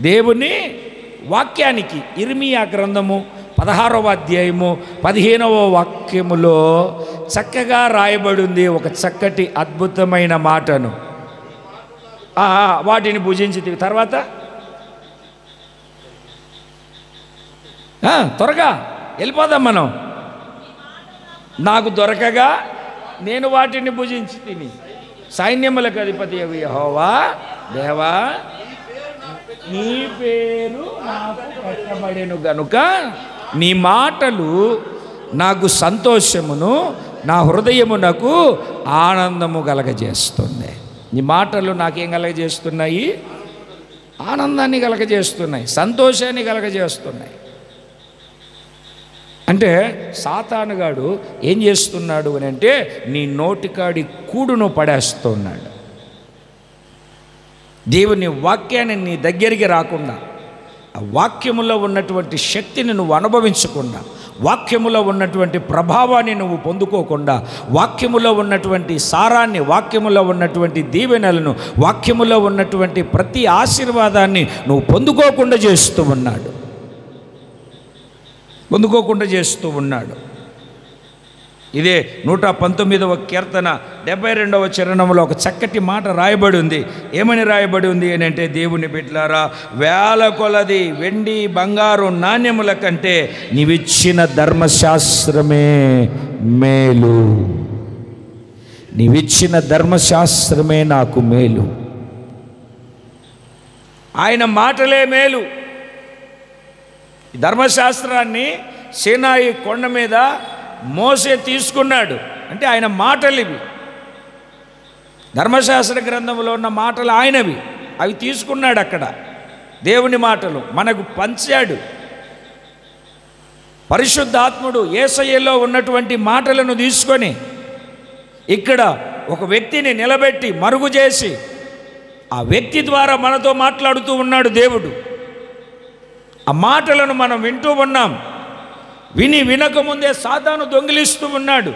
దేవుని వాక్యానికి. ఇర్మియా గ్రంథము 16వ అధ్యాయము 15వ వాక్యములో చక్కగా రాయబడి ఉంది ఒక చక్కటి అద్భుతమైన మాటను. వాటిని భుజించి తర్వాత త్వరగా వెళ్ళిపోదాం మనం. నాకు దొరకగా నేను వాటిని భుజించి తిని సైన్యములకు అధిపతి యెహోవా దేవా నీ పేరు నాకు పెట్టబడెను గనుక నీ మాటలు నాకు సంతోషమును నా హృదయమునకు ఆనందము కలగజేస్తుంది. నీ మాటలు నాకేం కలగజేస్తున్నాయి? ఆనందాన్ని కలగజేస్తున్నాయి, సంతోషాన్ని కలగజేస్తున్నాయి. అంటే సాతానుగాడు ఏం చేస్తున్నాడు అని అంటే నీ నోటికాడి కూడును పడేస్తున్నాడు. దేవుని వాక్యాన్ని నీ దగ్గరికి రాకుండా, ఆ వాక్యములో ఉన్నటువంటి శక్తిని నువ్వు అనుభవించకుండా, వాక్యములో ఉన్నటువంటి ప్రభావాన్ని నువ్వు పొందుకోకుండా, వాక్యములో ఉన్నటువంటి సారాన్ని, వాక్యములో ఉన్నటువంటి దీవెనలను, వాక్యములో ఉన్నటువంటి ప్రతి ఆశీర్వాదాన్ని నువ్వు పొందుకోకుండా చేస్తూ ఉన్నాడు. ఇదే 119వ కీర్తన 72వ చరణంలో ఒక చక్కటి మాట రాయబడి ఉంది. ఏమని రాయబడి ఉంది అని అంటే, దేవుని బిడ్డలారా, వేల కొలది వెండి బంగారు నాణ్యముల కంటే నీవిచ్చిన ధర్మశాస్త్రమే మేలు. నీవిచ్చిన ధర్మశాస్త్రమే నాకు మేలు. ఆయన మాటలే మేలు. ధర్మశాస్త్రాన్ని సీనాయి కొండ మీద మోసే తీసుకున్నాడు అంటే ఆయన మాటలు ఇవి. ధర్మశాస్త్ర గ్రంథంలో ఉన్న మాటలు ఆయనవి, అవి తీసుకున్నాడు. అక్కడ దేవుని మాటలు మనకు పంచాడు. పరిశుద్ధాత్ముడు యేసయ్యలో ఉన్నటువంటి మాటలను తీసుకొని ఇక్కడ ఒక వ్యక్తిని నిలబెట్టి మరుగు చేసి ఆ వ్యక్తి ద్వారా మనతో మాట్లాడుతూ ఉన్నాడు దేవుడు. ఆ మాటలను మనం వింటూ ఉన్నాం. వినకముందే సాతాను దొంగిలిస్తూ ఉన్నాడు.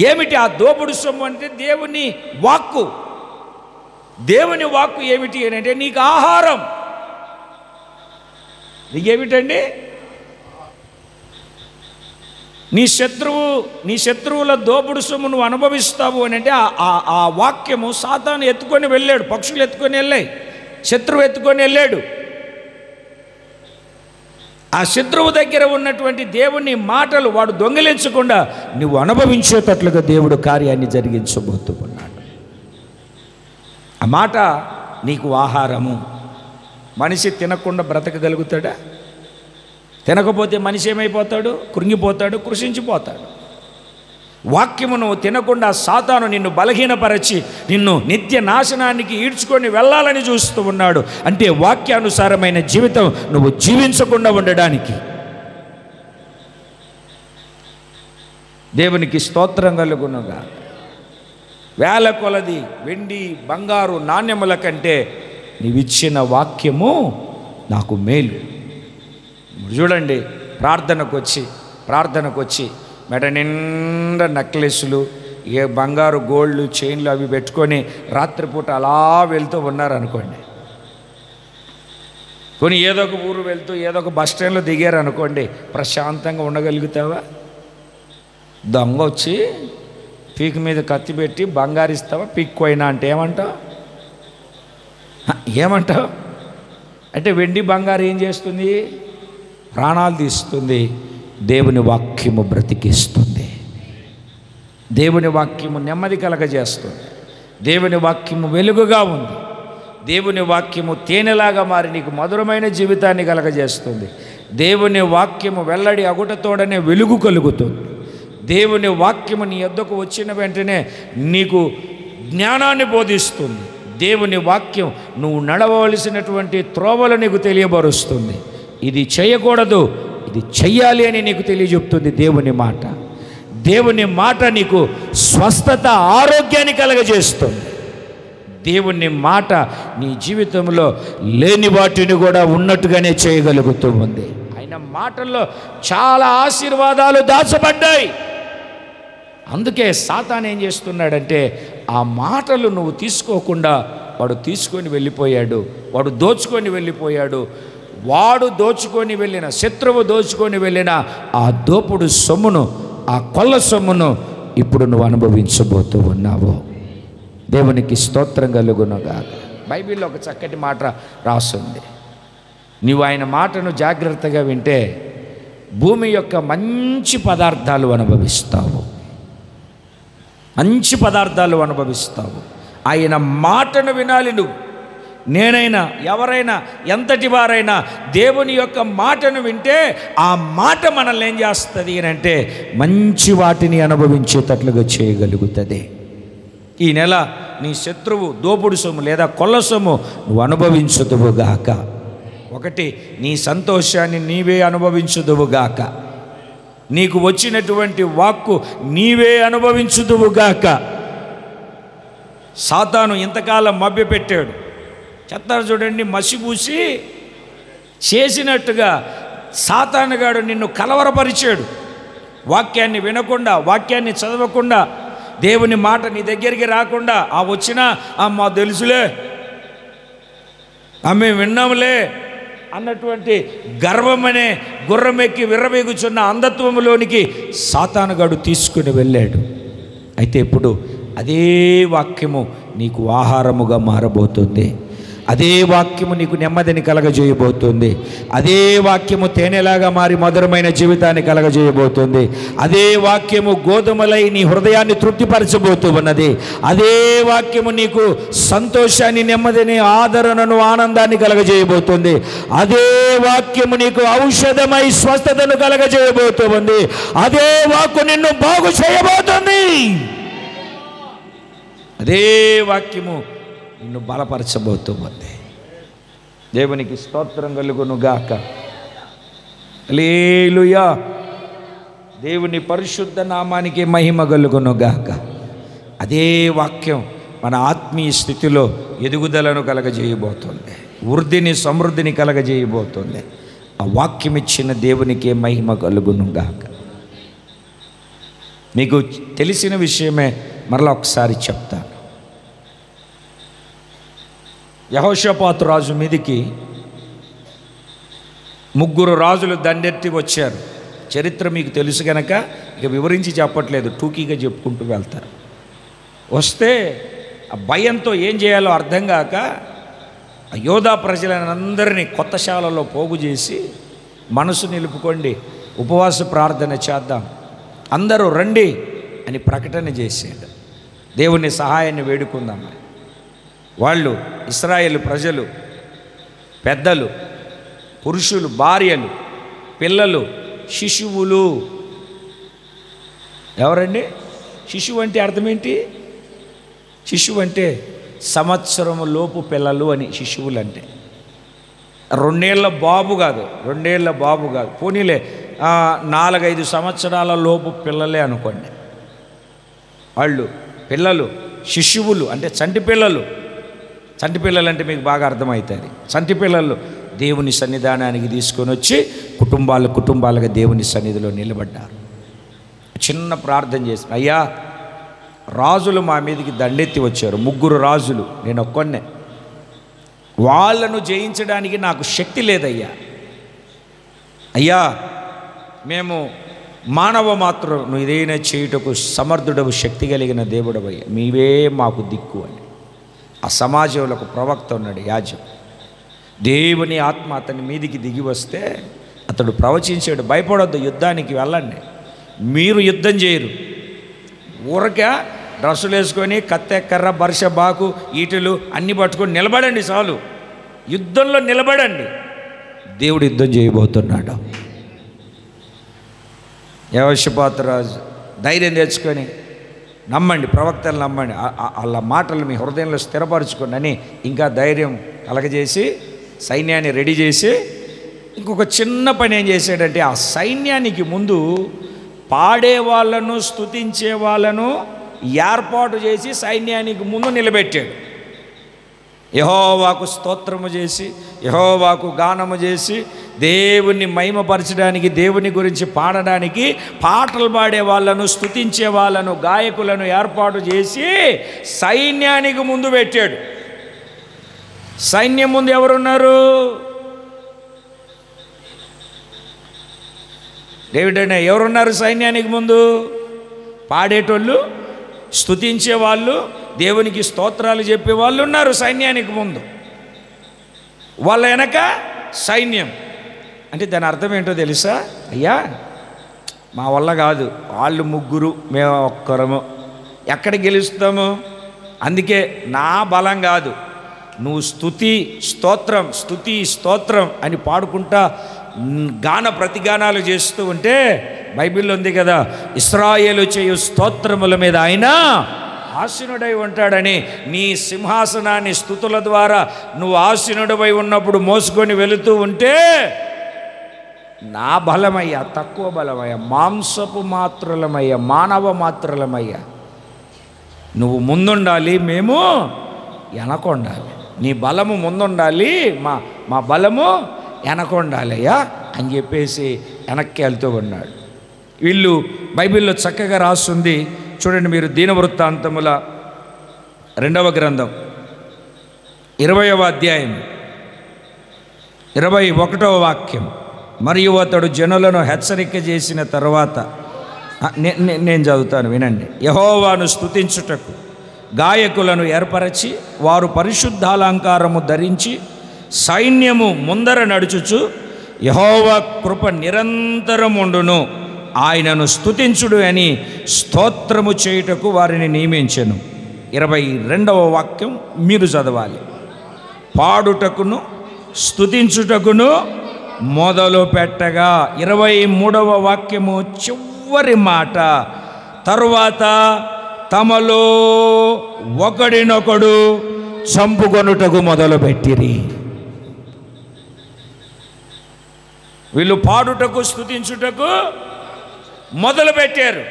ఏమిటి ఆ దోపుడు సొమ్ము అంటే? దేవుని వాక్కు. దేవుని వాక్కు ఏమిటి అని అంటే నీకు ఆహారం. నీకేమిటండి? నీ శత్రువుల దోపుడు సొమ్ము నువ్వు అనుభవిస్తావు అని అంటే ఆ వాక్యము సాతాను ఎత్తుకొని వెళ్ళాడు. పక్షులు ఎత్తుకొని వెళ్ళాయి, శత్రువు ఎత్తుకొని వెళ్ళాడు. ఆ శత్రువు దగ్గర ఉన్నటువంటి దేవుని మాటలు వాడు దొంగిలించకుండా నువ్వు అనుభవించేటట్లుగా దేవుడు కార్యాన్ని జరిగించబోతూ ఉన్నాడు. ఆ మాట నీకు ఆహారము. మనిషి తినకుండా బ్రతకగలుగుతాడా? తినకపోతే మనిషి ఏమైపోతాడు? కృంగిపోతాడు, కృషించిపోతాడు. వాక్యమును తినకుండా సాతాను నిన్ను బలహీనపరచి నిన్ను నిత్య నాశనానికి ఈడ్చుకొని వెళ్ళాలని చూస్తూ ఉన్నాడు. అంటే వాక్యానుసారమైన జీవితం నువ్వు జీవించకుండా ఉండడానికి. దేవునికి స్తోత్రం కలుగునుగా. వేల కొలది వెండి బంగారు నాణ్యముల కంటే నీవిచ్చిన వాక్యము నాకు మేలు. చూడండి, ప్రార్థనకు వచ్చి మెడ నిండా నెక్లెస్లు, బంగారు గోల్డ్ చైన్లు అవి పెట్టుకొని రాత్రిపూట అలా వెళ్తూ ఉన్నారనుకోండి. కొన్ని ఏదో ఒక ఊరు వెళ్తూ ఏదో ఒక బస్ స్టాండ్లో దిగారు అనుకోండి, ప్రశాంతంగా ఉండగలుగుతావా? దొంగ వచ్చి పీక్ మీద కత్తి పెట్టి బంగారు ఇస్తావా? పీక్కోయినా అంటే ఏమంటావు? అంటే వెండి బంగారు ఏం చేస్తుంది? ప్రాణాలు తీస్తుంది. దేవుని వాక్యము బ్రతికిస్తుంది. దేవుని వాక్యము నెమ్మది కలగజేస్తుంది. దేవుని వాక్యము వెలుగుగా ఉంది. దేవుని వాక్యము తేనెలాగా మారి నీకు మధురమైన జీవితాన్ని కలగజేస్తుంది. దేవుని వాక్యము వెల్లడి అగుటతోడనే వెలుగు కలుగుతుంది. దేవుని వాక్యము నీ యొద్దకు వచ్చిన వెంటనే నీకు జ్ఞానాన్ని బోధిస్తుంది. దేవుని వాక్యం నువ్వు నడవవలసినటువంటి త్రోవలు నీకు తెలియబరుస్తుంది. ఇది చేయకూడదు, ఇది చెయ్యాలి అని నీకు తెలియజెప్తుంది దేవుని మాట. దేవుని మాట నీకు స్వస్థత, ఆరోగ్యాన్ని కలగజేస్తుంది. దేవుని మాట నీ జీవితంలో లేని వాటిని కూడా ఉన్నట్టుగానే చేయగలుగుతూ ఉంది. ఆయన మాటల్లో చాలా ఆశీర్వాదాలు దాచబడ్డాయి. అందుకే సాతాను ఏం చేస్తున్నాడంటే ఆ మాటలు నువ్వు తీసుకోకుండా వాడు తీసుకొని వెళ్ళిపోయాడు, వాడు దోచుకొని వెళ్ళిపోయాడు. వాడు దోచుకొని వెళ్ళిన, శత్రువు దోచుకొని వెళ్ళిన ఆ దోపుడు సొమ్మును, ఆ కొల్ల సొమ్మును ఇప్పుడు నువ్వు అనుభవించబోతూ ఉన్నావు. దేవునికి స్తోత్రం కలుగునుగాక. బైబిల్లో ఒక చక్కటి మాట రాస్తుంది. నీవు ఆయన మాటను జాగ్రత్తగా వింటే భూమి యొక్క మంచి పదార్థాలు అనుభవిస్తావు, మంచి పదార్థాలు అనుభవిస్తావు. ఆయన మాటను వినాలి నువ్వు. నేనైనా ఎవరైనా ఎంతటి వారైనా దేవుని యొక్క మాటను వింటే ఆ మాట మనల్ని ఏం చేస్తుంది అని అంటే మంచి వాటిని అనుభవించేటట్లుగా చేయగలుగుతుంది. ఈ నెల నీ శత్రువు దోపుడు సొమ్ము లేదా కొల్ల సొమ్ము నువ్వు అనుభవించుదువుగాక. ఒకటి, నీ సంతోషాన్ని నీవే అనుభవించుదువుగాక. నీకు వచ్చినటువంటి వాక్కు నీవే అనుభవించుదువుగాక. సాతాను ఇంతకాలం మభ్యపెట్టాడు. చెప్తారు చూడండి, మసిపూసి చేసినట్టుగా సాతానుగాడు నిన్ను కలవరపరిచాడు. వాక్యాన్ని వినకుండా, వాక్యాన్ని చదవకుండా, దేవుని మాట నీ దగ్గరికి రాకుండా, ఆ వచ్చినా మా తెలుసులే, మేము విన్నాములే అన్నటువంటి గర్వమనే గుర్రమెక్కి విర్రవేగుచున్న అంధత్వములోనికి సాతానుగాడు తీసుకుని వెళ్ళాడు. అయితే ఇప్పుడు అదే వాక్యము నీకు ఆహారముగా మారబోతుంది. అదే వాక్యము నీకు నెమ్మదిని కలగజేయబోతుంది. అదే వాక్యము తేనెలాగా మారి మధురమైన జీవితాన్ని కలగజేయబోతుంది. అదే వాక్యము గోధుమలై నీ హృదయాన్ని తృప్తిపరచబోతూ ఉన్నది. అదే వాక్యము నీకు సంతోషాన్ని, నెమ్మదిని, ఆదరణను, ఆనందాన్ని కలగజేయబోతుంది. అదే వాక్యము నీకు ఔషధమై స్వస్థతను కలగజేయబోతూ ఉంది. అదే వాక్కు నిన్ను బాగు చేయబోతుంది. అదే వాక్యము నిన్ను బలపరచబోతూ ఉంది. దేవునికి స్తోత్రం కలుగునుగాక. హల్లెలూయా. దేవుని పరిశుద్ధ నామానికి మహిమ కలుగునుగాక. అదే వాక్యం మన ఆత్మీయ స్థితిలో ఎదుగుదలను కలగజేయబోతుంది, వృద్ధిని, సమృద్ధిని కలగజేయబోతుంది. ఆ వాక్యం ఇచ్చిన దేవునికే మహిమ కలుగునుగాక. మీకు తెలిసిన విషయమే మరలా ఒకసారి చెప్తాను. యెహోషాపాతు రాజు మీదికి 3 రాజులు దండెత్తి వచ్చారు. చరిత్ర మీకు తెలుసు కనుక ఇక వివరించి చెప్పట్లేదు, టూకీగా చెప్పుకుంటూ వెళ్తారు. వస్తే ఆ భయంతో ఏం చేయాలో అర్థం కాక ఆ యోధా ప్రజలందరినీ కొత్త శాలలో పోగు చేసి, మనసు నిలుపుకోండి, ఉపవాస ప్రార్థన చేద్దాం, అందరూ రండి అని ప్రకటన చేశాడు. దేవుని సహాయాన్ని వేడుకుందామని వాళ్ళు, ఇశ్రాయేలు ప్రజలు, పెద్దలు, పురుషులు, భార్యలు, పిల్లలు, శిశువులు. ఎవరండి శిశువు అంటే? అర్థం ఏంటి? శిశువు అంటే సంవత్సరము లోపు పిల్లలు అని శిశువులు అంటే. 2 ఏళ్ల బాబు కాదు, 2 ఏళ్ల బాబు కాదు, పోనీలే 4-5 సంవత్సరాల లోపు పిల్లలే అనుకోండి. వాళ్ళు పిల్లలు, శిశువులు అంటే చంటి పిల్లలు. చంటి పిల్లలు అంటే మీకు బాగా అర్థమవుతుంది. చంటి పిల్లలు దేవుని సన్నిధానానికి తీసుకొని వచ్చి కుటుంబాలుగా దేవుని సన్నిధిలో నిలబడ్డారు. చిన్న ప్రార్థన చేసి, అయ్యా రాజులు మా మీదకి దండెత్తి వచ్చారు, 3 రాజులు, నేను ఒక్కనే, వాళ్ళను జయించడానికి నాకు శక్తి లేదయ్యా. అయ్యా మేము మానవ మాత్రం నువ్వు ఏదైనా చేయుటకు సమర్థుడవు, శక్తి కలిగిన దేవుడవయ్యా, మీవే మాకు దిక్కు అని. ఆ సమాజంలో ఒక ప్రవక్త ఉన్నాడు, యాజకు. దేవుని ఆత్మ అతని మీదికి దిగి వస్తే అతడు ప్రవచించాడు, భయపడొద్దు, యుద్ధానికి వెళ్ళండి, మీరు యుద్ధం చేయరు, ఊరక డ్రెస్సులు వేసుకొని కత్తె, కర్ర, బర్ష, బాకు, ఈటెలు అన్నీ పట్టుకొని నిలబడండి, చాలు, యుద్ధంలో నిలబడండి, దేవుడు యుద్ధం చేయబోతున్నాడు. యెహోషాపాతు రాజు ధైర్యం తెచ్చుకొని, నమ్మండి, ప్రవక్తలు నమ్మండి, వాళ్ళ మాటలు మీ హృదయంలో స్థిరపరచుకోండి అని ఇంకా ధైర్యం కలగజేసి సైన్యాన్ని రెడీ చేసి ఇంకొక చిన్న పని ఏం చేశాడంటే, ఆ సైన్యానికి ముందు పాడే వాళ్ళను స్తుతించే వాళ్ళను ఏర్పాటు చేసి సైన్యానికి ముందు నిలబెట్టాడు. యెహోవాకు స్తోత్రము చేసి, యెహోవాకు గానము చేసి, దేవుణ్ణి మహిమపరచడానికి, దేవుని గురించి పాడడానికి పాటలు పాడే వాళ్ళను, స్తుతించే వాళ్ళను, గాయకులను ఏర్పాటు చేసి సైన్యానికి ముందు పెట్టాడు. సైన్యం ముందు ఎవరున్నారు? డేవిడ్ ఎవరున్నారు సైన్యానికి ముందు? పాడేటోళ్ళు, స్తుతించే వాళ్ళు, దేవునికి స్తోత్రాలు చెప్పే వాళ్ళు ఉన్నారు సైన్యానికి ముందు. వాళ్ళ వెనక సైన్యం. అంటే దాని అర్థం ఏంటో తెలుసా? అయ్యా, మా వల్ల కాదు, వాళ్ళు ముగ్గురు, మేము ఒక్కరము, ఎక్కడ గెలుస్తాము? అందుకే నా బలం కాదు, నువ్వు స్తుతి స్తోత్రం, స్తుతి స్తోత్రం అని పాడుకుంటా గాన ప్రతిగానాలు చేస్తూ ఉంటే, బైబిల్లో ఉంది కదా, ఇశ్రాయేలు చేయు స్తోత్రముల మీద ఆయన ఆసీనుడై ఉంటాడని. నీ సింహాసనాన్ని స్తుతుల ద్వారా నువ్వు ఆసీనుడవై ఉన్నప్పుడు మోసుకొని వెళుతూ ఉంటే, నా బలమయ్యా, తక్కువ బలమయ్యా, మాంసపు మాత్రులమయ్యా, మానవ మాత్రులమయ్యా, నువ్వు ముందుండాలి, మేము వెనకొండాలి. నీ బలము ముందుండాలి, మా బలము వెనకొండాలయ్యా అని చెప్పేసి వెనక్కి వెళ్తూ ఉన్నాడు. వీళ్ళు బైబిల్లో చక్కగా రాస్తుంది చూడండి మీరు. దీనవృత్తాంతముల 2వ గ్రంథం 20వ అధ్యాయం 21వ వాక్యం. మరియు అతడు జనులను హెచ్చరిక చేసిన తర్వాత, నేను చదువుతాను వినండి. యెహోవాను స్తుతించుటకు గాయకులను ఏర్పరచి, వారు పరిశుద్ధాలంకారము ధరించి సైన్యము ముందర నడుచుచు, యెహోవా కృప నిరంతరముండును, ఆయనను స్తుతించుడు అని స్తోత్రము చేయుటకు వారిని నియమించెను. 22వ వాక్యం మీరు చదవాలి. పాడుటకును స్తుతించుటకును మొదలు పెట్టగా, 23వ వాక్యము చివరి మాట, తరువాత తమలో ఒకడినొకడు చంపుకొనుటకు మొదలుపెట్టిరి. వీళ్ళు పాడుటకు స్తుతించుటకు మొదలుపెట్టారు.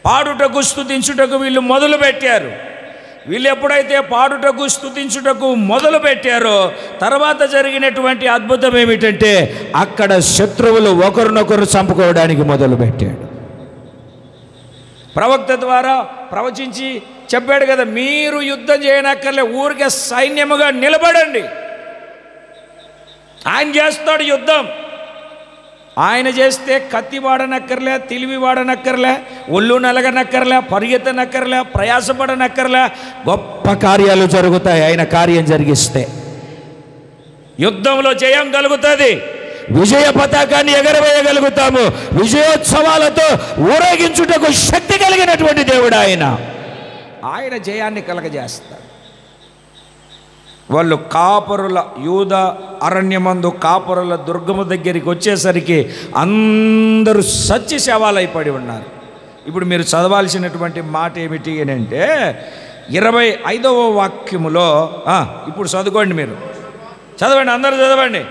పాడుటకు స్తుతించుటకు వీళ్ళు మొదలుపెట్టారు. వీళ్ళు ఎప్పుడైతే పాడుటకు స్తుతించుటకు మొదలు పెట్టారో, తర్వాత జరిగినటువంటి అద్భుతం ఏమిటంటే, అక్కడ శత్రువులు ఒకరినొకరు చంపుకోవడానికి మొదలుపెట్టాడు. ప్రవక్త ద్వారా ప్రవచించి చెప్పాడు కదా, మీరు యుద్ధం చేయనక్కర్లే, ఊరికే సైన్యముగా నిలబడండి, ఆయన చేస్తాడు యుద్ధం. ఆయన చేస్తే కత్తి వాడనక్కర్లే, తెలివి వాడనక్కర్లే, ఒళ్ళు నలగనక్కర్లే, పరిగెత్తనక్కర్లే, ప్రయాసపడనక్కర్లే, గొప్ప కార్యాలు జరుగుతాయి ఆయన కార్యం జరిగిస్తే. యుద్ధంలో జయం కలుగుతుంది, విజయ పతాకాన్ని ఎగరవేయగలుగుతాము, విజయోత్సవాలతో ఊరేగించుటకు శక్తి కలిగినటువంటి దేవుడు ఆయన జయాన్ని కలగజేస్తాడు. వాళ్ళు కాపరుల యూద అరణ్యమందు కాపరుల దుర్గము దగ్గరికి వచ్చేసరికి అందరూ సచ్చి శవాలైపడి ఉన్నారు. ఇప్పుడు మీరు చదవాల్సినటువంటి మాట ఏమిటి అని అంటే, 25వ వాక్యములో, ఇప్పుడు చదువుకోండి, మీరు చదవండి, అందరూ చదవండి.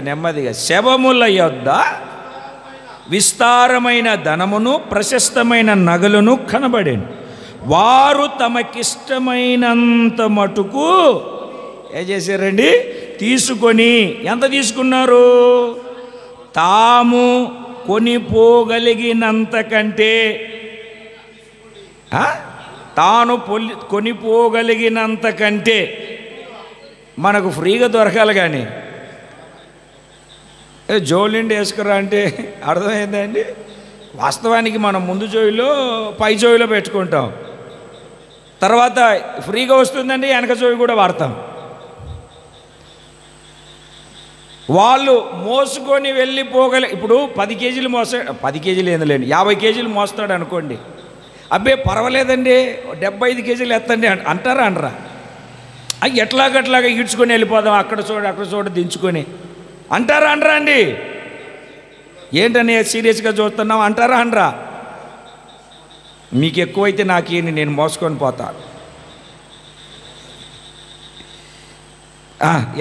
నెమ్మదిగా శవముల యొద్ద విస్తారమైన ధనమును ప్రశస్తమైన నగలును కనబడేను. వారు తమకిష్టమైనంత మటుకు ఏం చేశారండి? తీసుకొని, ఎంత తీసుకున్నారు? తాము కొనిపోగలిగినంత కంటే, తాను కొనిపోగలిగినంత కంటే. మనకు ఫ్రీగా దొరకాలి కానీ జోలిండి వేసుకురా అంటే అర్థమైందండి. వాస్తవానికి మనం ముందు జోయిలో పై జోయిలో పెట్టుకుంటాం, తర్వాత ఫ్రీగా వస్తుందండి వెనక జోయి కూడా వాడతాం. వాళ్ళు మోసుకొని వెళ్ళిపోగల, ఇప్పుడు 10 కేజీలు 10 కేజీలు ఏందులేండి, 50 కేజీలు మోస్తాడు అనుకోండి, అబ్బే పర్వాలేదండి 75 కేజీలు ఎత్తండి అంటారా అనరా? అవి ఎట్లాగట్లాగా ఈడ్చుకొని వెళ్ళిపోదాం, అక్కడ చోట దించుకొని అంటారా అనరా అండి? ఏంటని సీరియస్గా చూస్తున్నాం అంటారా అనరా? మీకు ఎక్కువైతే నాకేంటి, నేను మోసుకొని పోతా.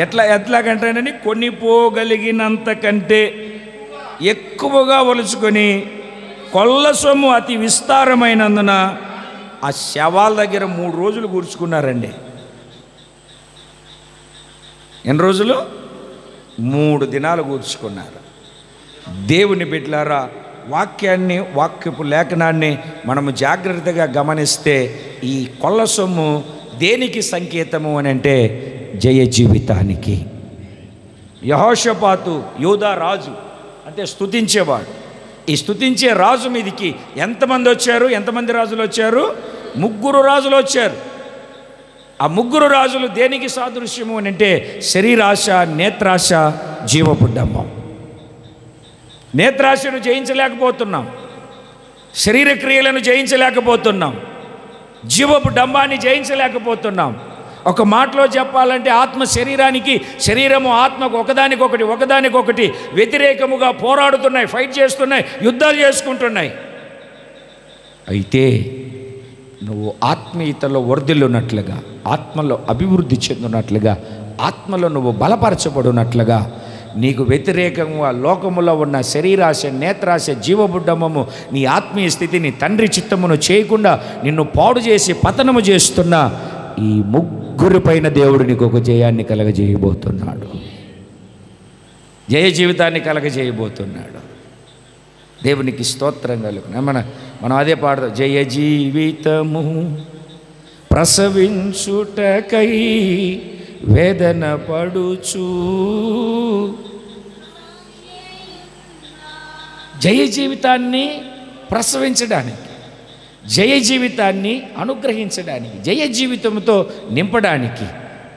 ఎట్లాగంటేనని కొనిపోగలిగినంత కంటే ఎక్కువగా ఒలుచుకొని కొల్ల సొమ్ము అతి విస్తారమైనందున ఆ శవాల దగ్గర 3 రోజులు కూర్చుకున్నారండి. ఎన్ని రోజులు? 3 దినాలు కూర్చుకున్నారు. దేవుని బిడ్డలారా, వాక్యపు లేఖనాన్ని మనము జాగ్రత్తగా గమనిస్తే ఈ కొల్ల సొమ్ము దేనికి సంకేతము అని అంటే జయ జీవితానికి. యెహోషాపాతు యూదా రాజు అంటే స్తుతించేవాడు. ఈ స్తుతించే రాజు మీదికి ఎంతమంది వచ్చారు? ఎంతమంది రాజులు వచ్చారు? 3 రాజులు వచ్చారు. ఆ 3 రాజులు దేనికి సాదృశ్యము అని అంటే శరీరాశ, నేత్రాశ, జీవపు డంబం. నేత్రాశను జయించలేకపోతున్నాం, శరీర క్రియలను జయించలేకపోతున్నాం, జీవపు డంబాన్ని జయించలేకపోతున్నాం. ఒక మాటలో చెప్పాలంటే ఆత్మ శరీరానికి, శరీరము ఆత్మకు ఒకదానికొకటి వ్యతిరేకముగా పోరాడుతున్నాయి, ఫైట్ చేస్తున్నాయి, యుద్ధాలు చేసుకుంటున్నాయి. అయితే నువ్వు ఆత్మీయతలో వర్ధిల్లున్నట్లుగా, ఆత్మలో అభివృద్ధి చెందినట్లుగా, ఆత్మలో నువ్వు బలపరచబడినట్లుగా నీకు వ్యతిరేకంగా లోకములో ఉన్న శరీరాశ, నేత్రాశ, జీవబుడ్డమము నీ ఆత్మీయ స్థితిని, తండ్రి చిత్తమును చేయకుండా నిన్ను పాడు చేసి పతనము చేస్తున్న ఈ 3 పైన దేవుడు నీకు ఒక జయాన్ని కలగజేయబోతున్నాడు, జయ జీవితాన్ని కలగజేయబోతున్నాడు. దేవునికి స్తోత్రం కలుగును. మనం అదే పాడతాం, జయ జీవితము ప్రసవించుటకై వేదన పడుచు. జయ జీవితాన్ని ప్రసవించడానికి, జయ జీవితాన్ని అనుగ్రహించడానికి, జయ జీవితంతో నింపడానికి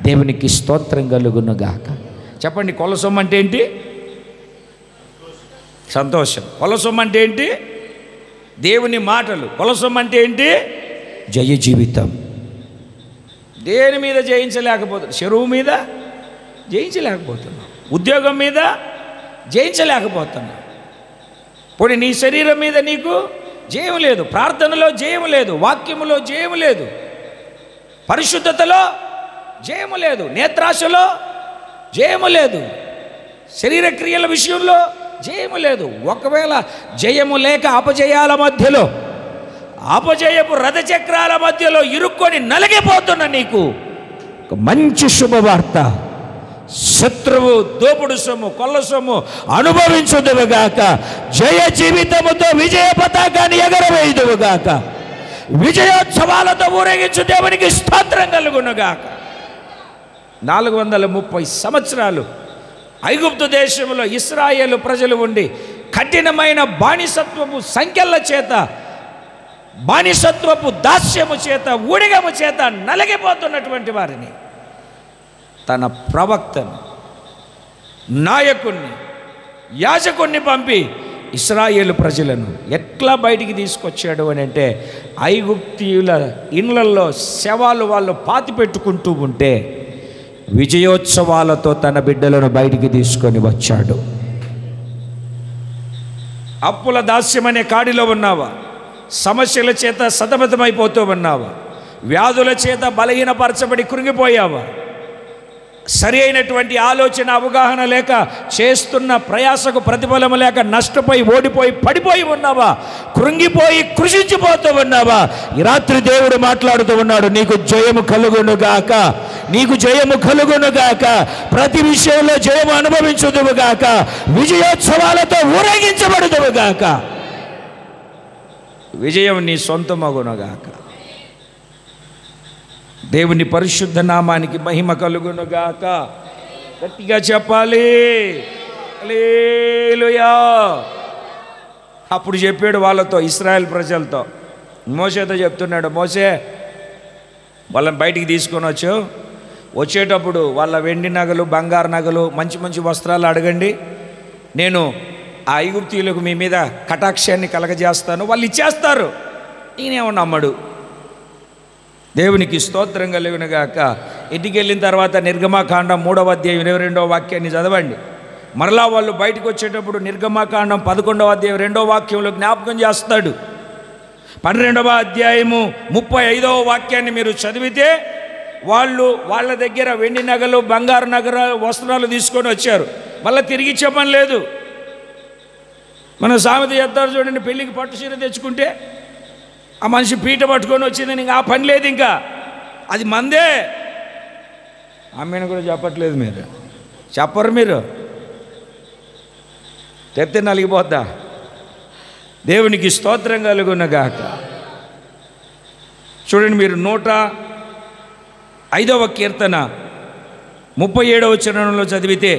దేవునికి స్తోత్రం కలుగునుగాక. చెప్పండి, కొల్ల సొమ్ము అంటే ఏంటి? సంతోషం. కొల్ల సొమ్ము అంటే ఏంటి? దేవుని మాటలు. కొల్ల సొమ్ము అంటే ఏంటి? జయ జీవితం. దేని మీద జయించలేకపోతున్నాం? చెరువు మీద జయించలేకపోతున్నాం, ఉద్యోగం మీద జయించలేకపోతున్నాం. పోనీ నీ శరీరం మీద నీకు జయం లేదు, ప్రార్థనలో జయం లేదు, వాక్యములో జయం లేదు, పరిశుద్ధతలో జయము లేదు, నేత్రాశలో జయము లేదు, శరీర క్రియల విషయంలో జయము లేదు. ఒకవేళ జయము లేక అపజయాల మధ్యలో, అపజయపు రథచక్రాల మధ్యలో ఇరుక్కొని నలిగిపోతున్న నీకు ఒక మంచి శుభవార్త. శత్రువు దోపుడు సొమ్ము, కొల్ల సొమ్ము అనుభవించుదువుగాక, జయ జీవితముతో విజయ పతాకాన్ని ఎగరవేయుదువుగాక, విజయోత్సవాలతో ఊరేగించు దేవునికి స్తోత్రం కలుగునుగాక. 430 సంవత్సరాలు ఐగుప్తు దేశంలో ఇశ్రాయేలు ప్రజలు ఉండి కఠినమైన బానిసత్వపు సంఖ్యల చేత, బానిసత్వపు దాస్యము చేత, ఊడిగము చేత నలిగిపోతున్నటువంటి వారిని తన ప్రవక్తను, నాయకుణ్ణి, యాజకుణ్ణి పంపి ఇశ్రాయేలు ప్రజలను ఎట్లా బయటికి తీసుకొచ్చాడు అని అంటే, ఐగుప్తీయుల ఇళ్లల్లో శవాలు వాళ్ళు పాతి పెట్టుకుంటూ ఉంటే విజయోత్సవాలతో తన బిడ్డలను బయటికి తీసుకొని వచ్చాడు. అప్పుల దాస్యం అనే కాడిలో ఉన్నావా? సమస్యల చేత సతమతమైపోతూ ఉన్నావా? వ్యాధుల చేత బలహీనపరచబడి కృంగిపోయావా? సరి అయినటువంటి ఆలోచన, అవగాహన లేక, చేస్తున్న ప్రయాసకు ప్రతిఫలము లేక నష్టపోయి, ఓడిపోయి, పడిపోయి ఉన్నావా? కృంగిపోయి కృషించిపోతూ ఉన్నావా? ఈ రాత్రి దేవుడు మాట్లాడుతూ ఉన్నాడు, నీకు జయము కలుగునుగాక, నీకు జయము కలుగునుగాక, ప్రతి విషయంలో జయము అనుభవించుదువుగాక, విజయోత్సవాలతో ఊరేగించబడుదువుగాక, విజయం నీ సొంతమగునుగాక. దేవుని పరిశుద్ధ నామానికి మహిమ కలుగునుగాక. గట్టిగా చెప్పాలి, హల్లెలూయా. అప్పుడు చెప్పాడు వాళ్ళతో, ఇశ్రాయేల్ ప్రజలతో, మోషేతో చెప్తున్నాడు, మోషే వాళ్ళని బయటికి తీసుకొని వచ్చేటప్పుడు వాళ్ళ వెండి నగలు, బంగారు నగలు, మంచి మంచి వస్త్రాలు అడగండి, నేను ఆ ఐగుప్తీయులకు మీ మీద కటాక్షాన్ని కలగజేస్తాను, వాళ్ళు ఇచ్చేస్తారు. నేనేమో నమ్మడు. దేవునికి స్తోత్రం కలుగునుగాక. ఇంటికి వెళ్ళిన తర్వాత నిర్గమాకాండం 3వ అధ్యాయం 22వ వాక్యాన్ని చదవండి. మరలా వాళ్ళు బయటకు వచ్చేటప్పుడు నిర్గమాకాండం 11వ అధ్యాయం 2వ వాక్యంలో జ్ఞాపకం చేస్తాడు, 12వ అధ్యాయము 35వ వాక్యాన్ని మీరు చదివితే వాళ్ళ దగ్గర వెండి నగలు, బంగారు వస్త్రాలు తీసుకొని వచ్చారు. మళ్ళీ తిరిగి చెప్పని లేదు. మనం సామెత చేస్తారు చూడండి, పెళ్ళికి పట్టు చీర తెచ్చుకుంటే ఆ మనిషి పీట పట్టుకొని వచ్చిందని ఇంకా ఆ పని లేదు, ఇంకా అది మందే. ఆమెను కూడా చెప్పట్లేదు, మీరు చెప్పరు, మీరు చెప్తే నలిగిపోద్దా? దేవునికి స్తోత్రం కలుగునగాక. చూడండి, మీరు 105వ కీర్తన 37వ చరణంలో చదివితే,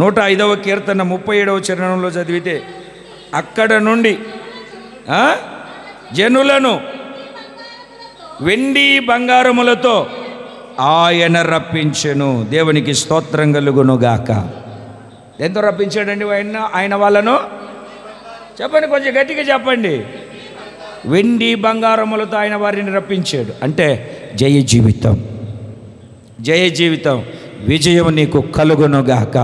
105వ కీర్తన 37వ చరణంలో చదివితే అక్కడ నుండి జనులను వెండి బంగారములతో ఆయన రప్పించెను. దేవునికి స్తోత్రం కలుగునుగాక. ఎంతో రప్పించాడండి ఆయన వాళ్ళను? చెప్పండి, కొంచెం గట్టిగా చెప్పండి. వెండి బంగారములతో ఆయన వారిని రప్పించాడు. అంటే జయ జీవితం, జయ జీవితం, విజయం నీకు కలుగునుగాక,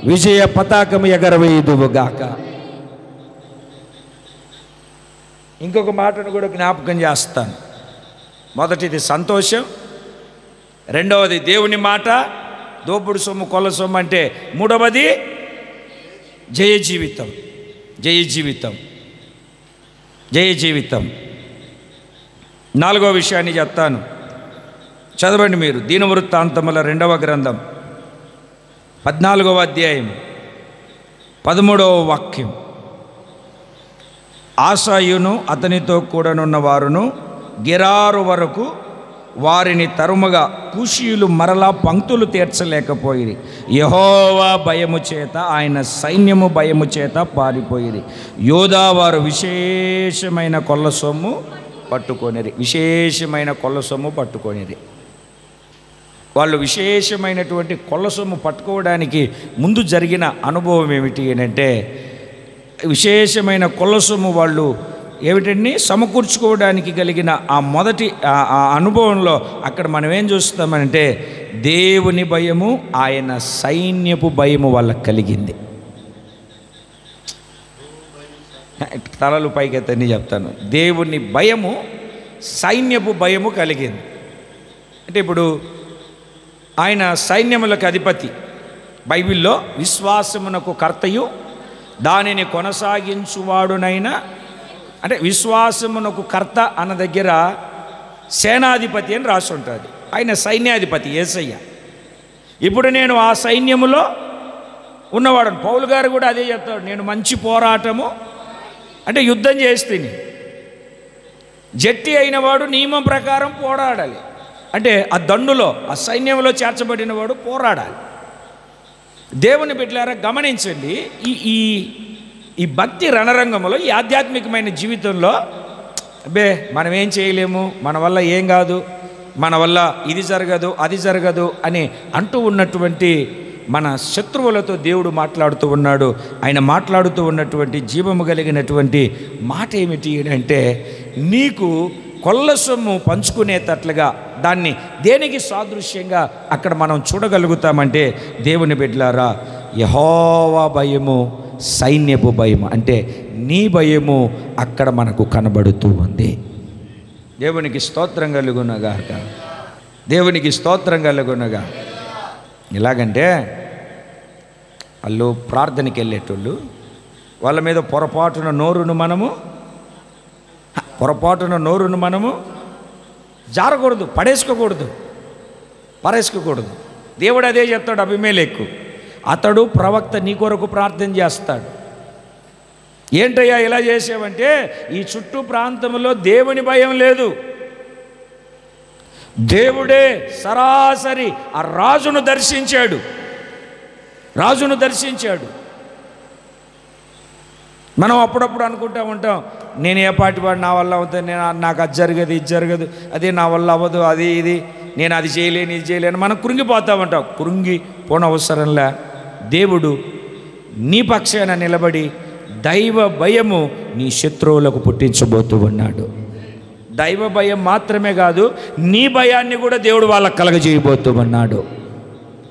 విజయ పతాకం ఎగరవేయుదువుగాక. ఇంకొక మాటను కూడా జ్ఞాపకం చేస్తాను. మొదటిది సంతోషం, రెండవది దేవుని మాట, దోపుడు సొమ్ము కొల్ల సొమ్ము అంటే, మూడవది జయ జీవితం, జయ జీవితం, జయ జీవితం. నాలుగో విషయాన్ని చెప్తాను, చదవండి మీరు. దీనవృత్తాంతముల 2వ గ్రంథం 14వ అధ్యాయం 13వ వాక్యం. ఆసాయును అతనితో కూడనున్న వారును గెరారు వరకు వారిని తరుముగా కూషీయులు మరలా పంక్తులు తీర్చలేకపోయిరి. యెహోవా భయము చేత, ఆయన సైన్యము భయము చేత పారిపోయిరి. యోధా వారు విశేషమైన కొల్ల సొమ్ము పట్టుకొనిరి. విశేషమైన కొల్ల సొమ్ము పట్టుకొనిరి. వాళ్ళు విశేషమైనటువంటి కొల్ల సొమ్ము పట్టుకోవడానికి ముందు జరిగిన అనుభవం ఏమిటి అంటే, విశేషమైన కొల్ల సొమ్ము వాళ్ళు ఏమిటండి సమకూర్చుకోవడానికి కలిగిన ఆ మొదటి అనుభవంలో అక్కడ మనం ఏం చూస్తామంటే, దేవుని భయము, ఆయన సైన్యపు భయము వాళ్ళకి కలిగింది. తలలు పైకెత్తని చెప్తాను. దేవుని భయము, సైన్యపు భయము కలిగింది. అంటే ఇప్పుడు ఆయన సైన్యములకు అధిపతి. బైబిల్లో విశ్వాసమునకు కర్తయు దానిని కొనసాగించువాడునైనా, అంటే విశ్వాసమునకు కర్త అన్న దగ్గర సేనాధిపతి అని రాసి ఉంటుంది. ఆయన సైన్యాధిపతి యేసయ్య. ఇప్పుడు నేను ఆ సైన్యములో ఉన్నవాడను. పౌలు గారు కూడా అదే చెప్తాడు, నేను మంచి పోరాటము అంటే యుద్ధం చేస్తేని. జట్టి అయిన వాడు నియమం ప్రకారం పోరాడాలి. అంటే ఆ దండులో, ఆ సైన్యంలో చేర్చబడిన వాడు పోరాడాలి. దేవుని బిడ్డలారా గమనించండి, ఈ భక్తి రణరంగంలో, ఈ ఆధ్యాత్మికమైన జీవితంలో మనం ఏం చేయలేము, మన వల్ల ఏం కాదు, మన వల్ల ఇది జరగదు, అది జరగదు అని అంటూ ఉన్నటువంటి మన శత్రువులతో దేవుడు మాట్లాడుతూ ఉన్నాడు. ఆయన మాట్లాడుతూ ఉన్నటువంటి జీవము కలిగినటువంటి మాట ఏమిటి అంటే, నీకు కొల్ల సొమ్ము పంచుకునేటట్లుగా దాన్ని దేనికి సాదృశ్యంగా అక్కడ మనం చూడగలుగుతామంటే, దేవుని బిడ్డలారా, యెహోవా భయము, సైన్యపు భయము, అంటే నీ భయము అక్కడ మనకు కనబడుతూ ఉంది. దేవునికి స్తోత్రం కలుగునగాక, దేవునికి స్తోత్రం కలుగునగా. ఎలాగంటే, వాళ్ళు ప్రార్థనకి వెళ్ళేటోళ్ళు, వాళ్ళ మీద పొరపాటున నోరును మనము జారకూడదు, పడేసుకోకూడదు. దేవుడు అదే చెప్తాడు అబీమెలెకు. అతడు ప్రవక్త నీ కొరకు ప్రార్థన చేస్తాడు. ఏంటయ్యా ఇలా చేసావంటే, ఈ చుట్టూ ప్రాంతంలో దేవుని భయం లేదు. దేవుడే సరాసరి ఆ రాజును దర్శించాడు. మనం అప్పుడప్పుడు అనుకుంటూ ఉంటాం, నేను ఏ పాటి వాడు, నా వల్ల అవుతుంది, నాకు అది జరగదు, ఇది జరగదు, అదే నా వల్ల అవ్వదు, అది ఇది, నేను అది చేయలేను, ఇది చేయలేను, మనం కృంగిపోతూ ఉంటాం. పోనవసరంలా దేవుడు నీ పక్షాన నిలబడి దైవ భయము నీ శత్రువులకు పుట్టించబోతూ ఉన్నాడు. దైవ భయం మాత్రమే కాదు, నీ భయాన్ని కూడా దేవుడు వాళ్ళకు కలగజేయబోతూ ఉన్నాడు.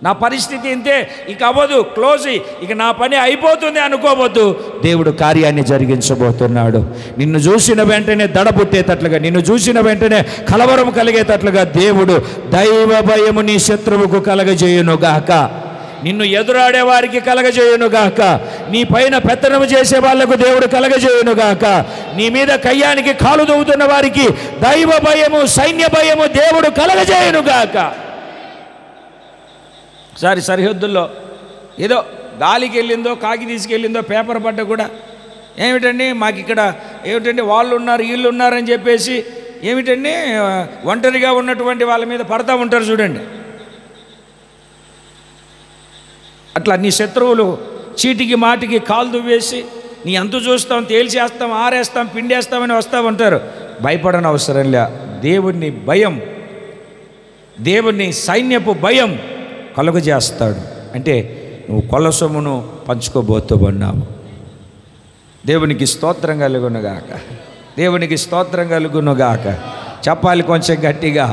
నా పరిస్థితి ఇంతే, ఇక అవ్వదు, క్లోజ్, ఇక నా పని అయిపోతుంది అనుకోవద్దు. దేవుడు కార్యాన్ని జరిగించబోతున్నాడు. నిన్ను చూసిన వెంటనే దడ పుట్టేటట్లుగా, నిన్ను చూసిన వెంటనే కలవరం కలిగేటట్లుగా దేవుడు దైవ భయము నీ శత్రువుకు కలగజేయునుగాక, నిన్ను ఎదురాడే వారికి కలగజేయునుగాక, నీ పైన పెత్తనము చేసే వాళ్లకు దేవుడు కలగజేయునుగాక, నీ మీద కయ్యానికి కాలు దూవుతున్న వారికి దైవ భయము, సైన్య భయము దేవుడు కలగజేయునుగాక. ఒకసారి సరిహద్దుల్లో ఏదో గాలికి వెళ్ళిందో, కాకి తీసుకెళ్ళిందో పేపర్ పడ్డ కూడా ఏమిటండి మాకు ఇక్కడ ఏమిటండి వాళ్ళు ఉన్నారు వీళ్ళు ఉన్నారని చెప్పేసి ఏమిటండి ఒంటరిగా ఉన్నటువంటి వాళ్ళ మీద పడతా ఉంటారు చూడండి. అట్లా నీ శత్రువులు చీటికి మాటికి కాలు దువ్వేసి నీ అంతు చూస్తాం, తేల్చేస్తాం, ఆరేస్తాం, పిండేస్తామని వస్తూ ఉంటారు. భయపడని అవసరం లే. దేవుని భయం, దేవుని సైన్యపు భయం కలుగజేస్తాడు. అంటే నువ్వు కొల్ల సొమ్మును పంచుకోబోతూ ఉన్నావు. దేవునికి స్తోత్రం కలుగునుగాక, దేవునికి స్తోత్రం కలుగునుగాక. చెప్పాలి కొంచెం గట్టిగా.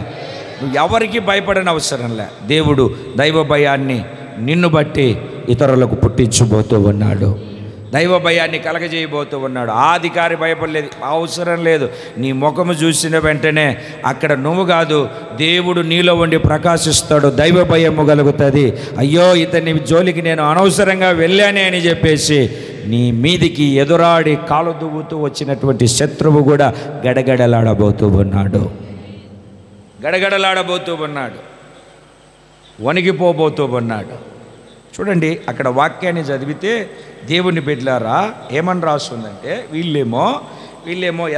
నువ్వు ఎవరికి భయపడని అవసరం లే. దేవుడు దైవ భయాన్ని నిన్ను బట్టి ఇతరులకు పుట్టించబోతూ ఉన్నాడు. దైవ భయాన్ని కలగజేయబోతూ ఉన్నాడు. ఆ అధికారి భయపడలేదు, అవసరం లేదు. నీ ముఖము చూసిన వెంటనే అక్కడ నువ్వు కాదు, దేవుడు నీలో ఉండి ప్రకాశిస్తాడు. దైవ భయము కలుగుతుంది. అయ్యో ఇతని జోలికి నేను అనవసరంగా వెళ్ళానే అని చెప్పేసి నీ మీదికి ఎదురాడి కాలు దువ్వుతూ వచ్చినటువంటి శత్రువు కూడా గడగడలాడబోతూ ఉన్నాడు, గడగడలాడబోతూ ఉన్నాడు, వణిగిపోబోతూ ఉన్నాడు. చూడండి అక్కడ వాక్యాన్ని చదివితే దేవుని బిడ్డలారా ఏమని రాస్తుందంటే, వీళ్ళేమో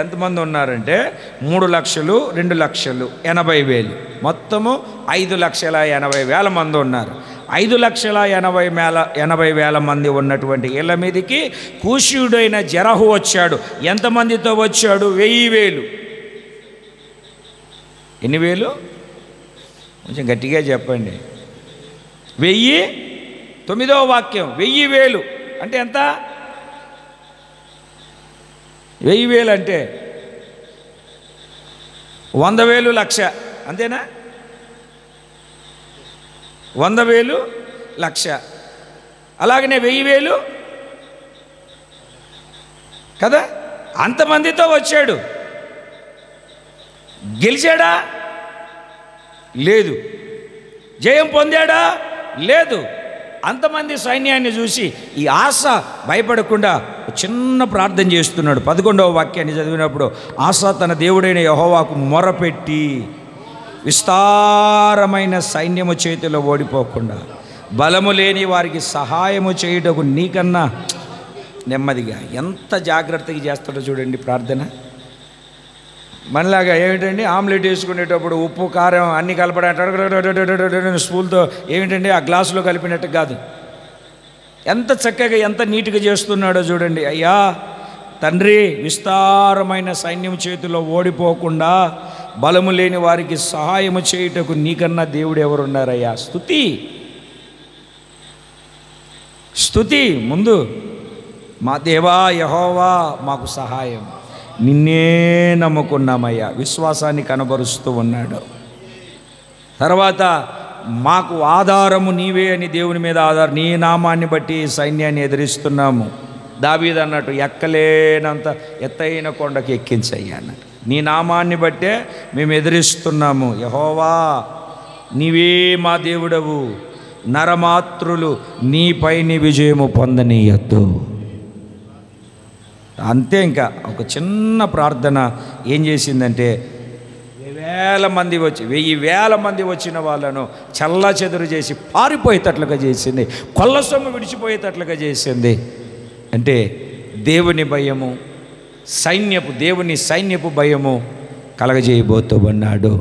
ఎంతమంది ఉన్నారంటే 3,00,000, 2,80,000, మొత్తము 5,80,000 మంది ఉన్నారు. 5,80,000 మంది ఉన్నటువంటి వీళ్ళ మీదకి కూషీయుడైన జరహు వచ్చాడు. ఎంతమందితో వచ్చాడు? 1,000. ఎన్ని వేలు? కొంచెం గట్టిగా చెప్పండి. 1,000. 9వ వాక్యం 1,000 అంటే ఎంత? 1,000 అంటే 100,000 లక్ష, అంతేనా? 100,000 లక్ష. అలాగనే 1,000 కదా. అంతమందితో వచ్చాడు. గెలిచాడా? లేదు. జయం పొందాడా? లేదు. అంతమంది సైన్యాన్ని చూసి ఈ ఆస భయపడకుండా చిన్న ప్రార్థన చేస్తున్నాడు. 11వ వాక్యాన్ని చదివినప్పుడు ఆస తన దేవుడైన యెహోవాకు మొరపెట్టి విస్తారమైన సైన్యము చేతిలో ఓడిపోకుండా బలము లేని వారికి సహాయము చేయుటకు నీకన్నా నెమ్మదిగా, ఎంత జాగ్రత్తగా చేస్తాడో చూడండి ప్రార్థన. మనలాగా ఏమిటండి ఆమ్లెట్ వేసుకునేటప్పుడు ఉప్పు కారం అన్నీ కలపడం స్పూన్తో ఏమిటండి ఆ గ్లాసులో కలిపినట్టు కాదు. ఎంత చక్కగా ఎంత నీట్గా చేస్తున్నాడో చూడండి. అయ్యా తండ్రి, విస్తారమైన సైన్యం చేతిలో ఓడిపోకుండా బలము లేని వారికి సహాయము చేయుటకు నీకన్నా దేవుడు ఎవరున్నారయ్యా? స్తుతి ముందు, మా దేవా యెహోవా మాకు సహాయం, నిన్నే నమ్ముకున్నామయ్యా, విశ్వాసాన్ని కనబరుస్తూ ఉన్నాడు. తర్వాత మాకు ఆధారము నీవే అని దేవుని మీద ఆధారం, నీ నామాన్ని బట్టి సైన్యాన్ని ఎదిరిస్తున్నాము. దావీదు అన్నట్టు ఎక్కలేనంత ఎత్తైన కొండకి ఎక్కించయ్యా అన్నట్టు. నీ నామాన్ని బట్టే మేము ఎదిరిస్తున్నాము. యెహోవా నీవే మా దేవుడవు, నరమాత్రులు నీపైని విజయము పొందనీయద్దు. అంతే. ఇంకా ఒక చిన్న ప్రార్థన ఏం చేసిందంటే 1,000 మంది వచ్చి 1,000 మంది వచ్చిన వాళ్ళను చల్లా చెదురు చేసి పారిపోయేటట్లుగా చేసింది, కొల్ల సొమ్ము విడిచిపోయేటట్లుగా చేసింది. అంటే దేవుని భయము, దేవుని సైన్యపు భయము కలగజేయబోతూ ఉన్నాడు.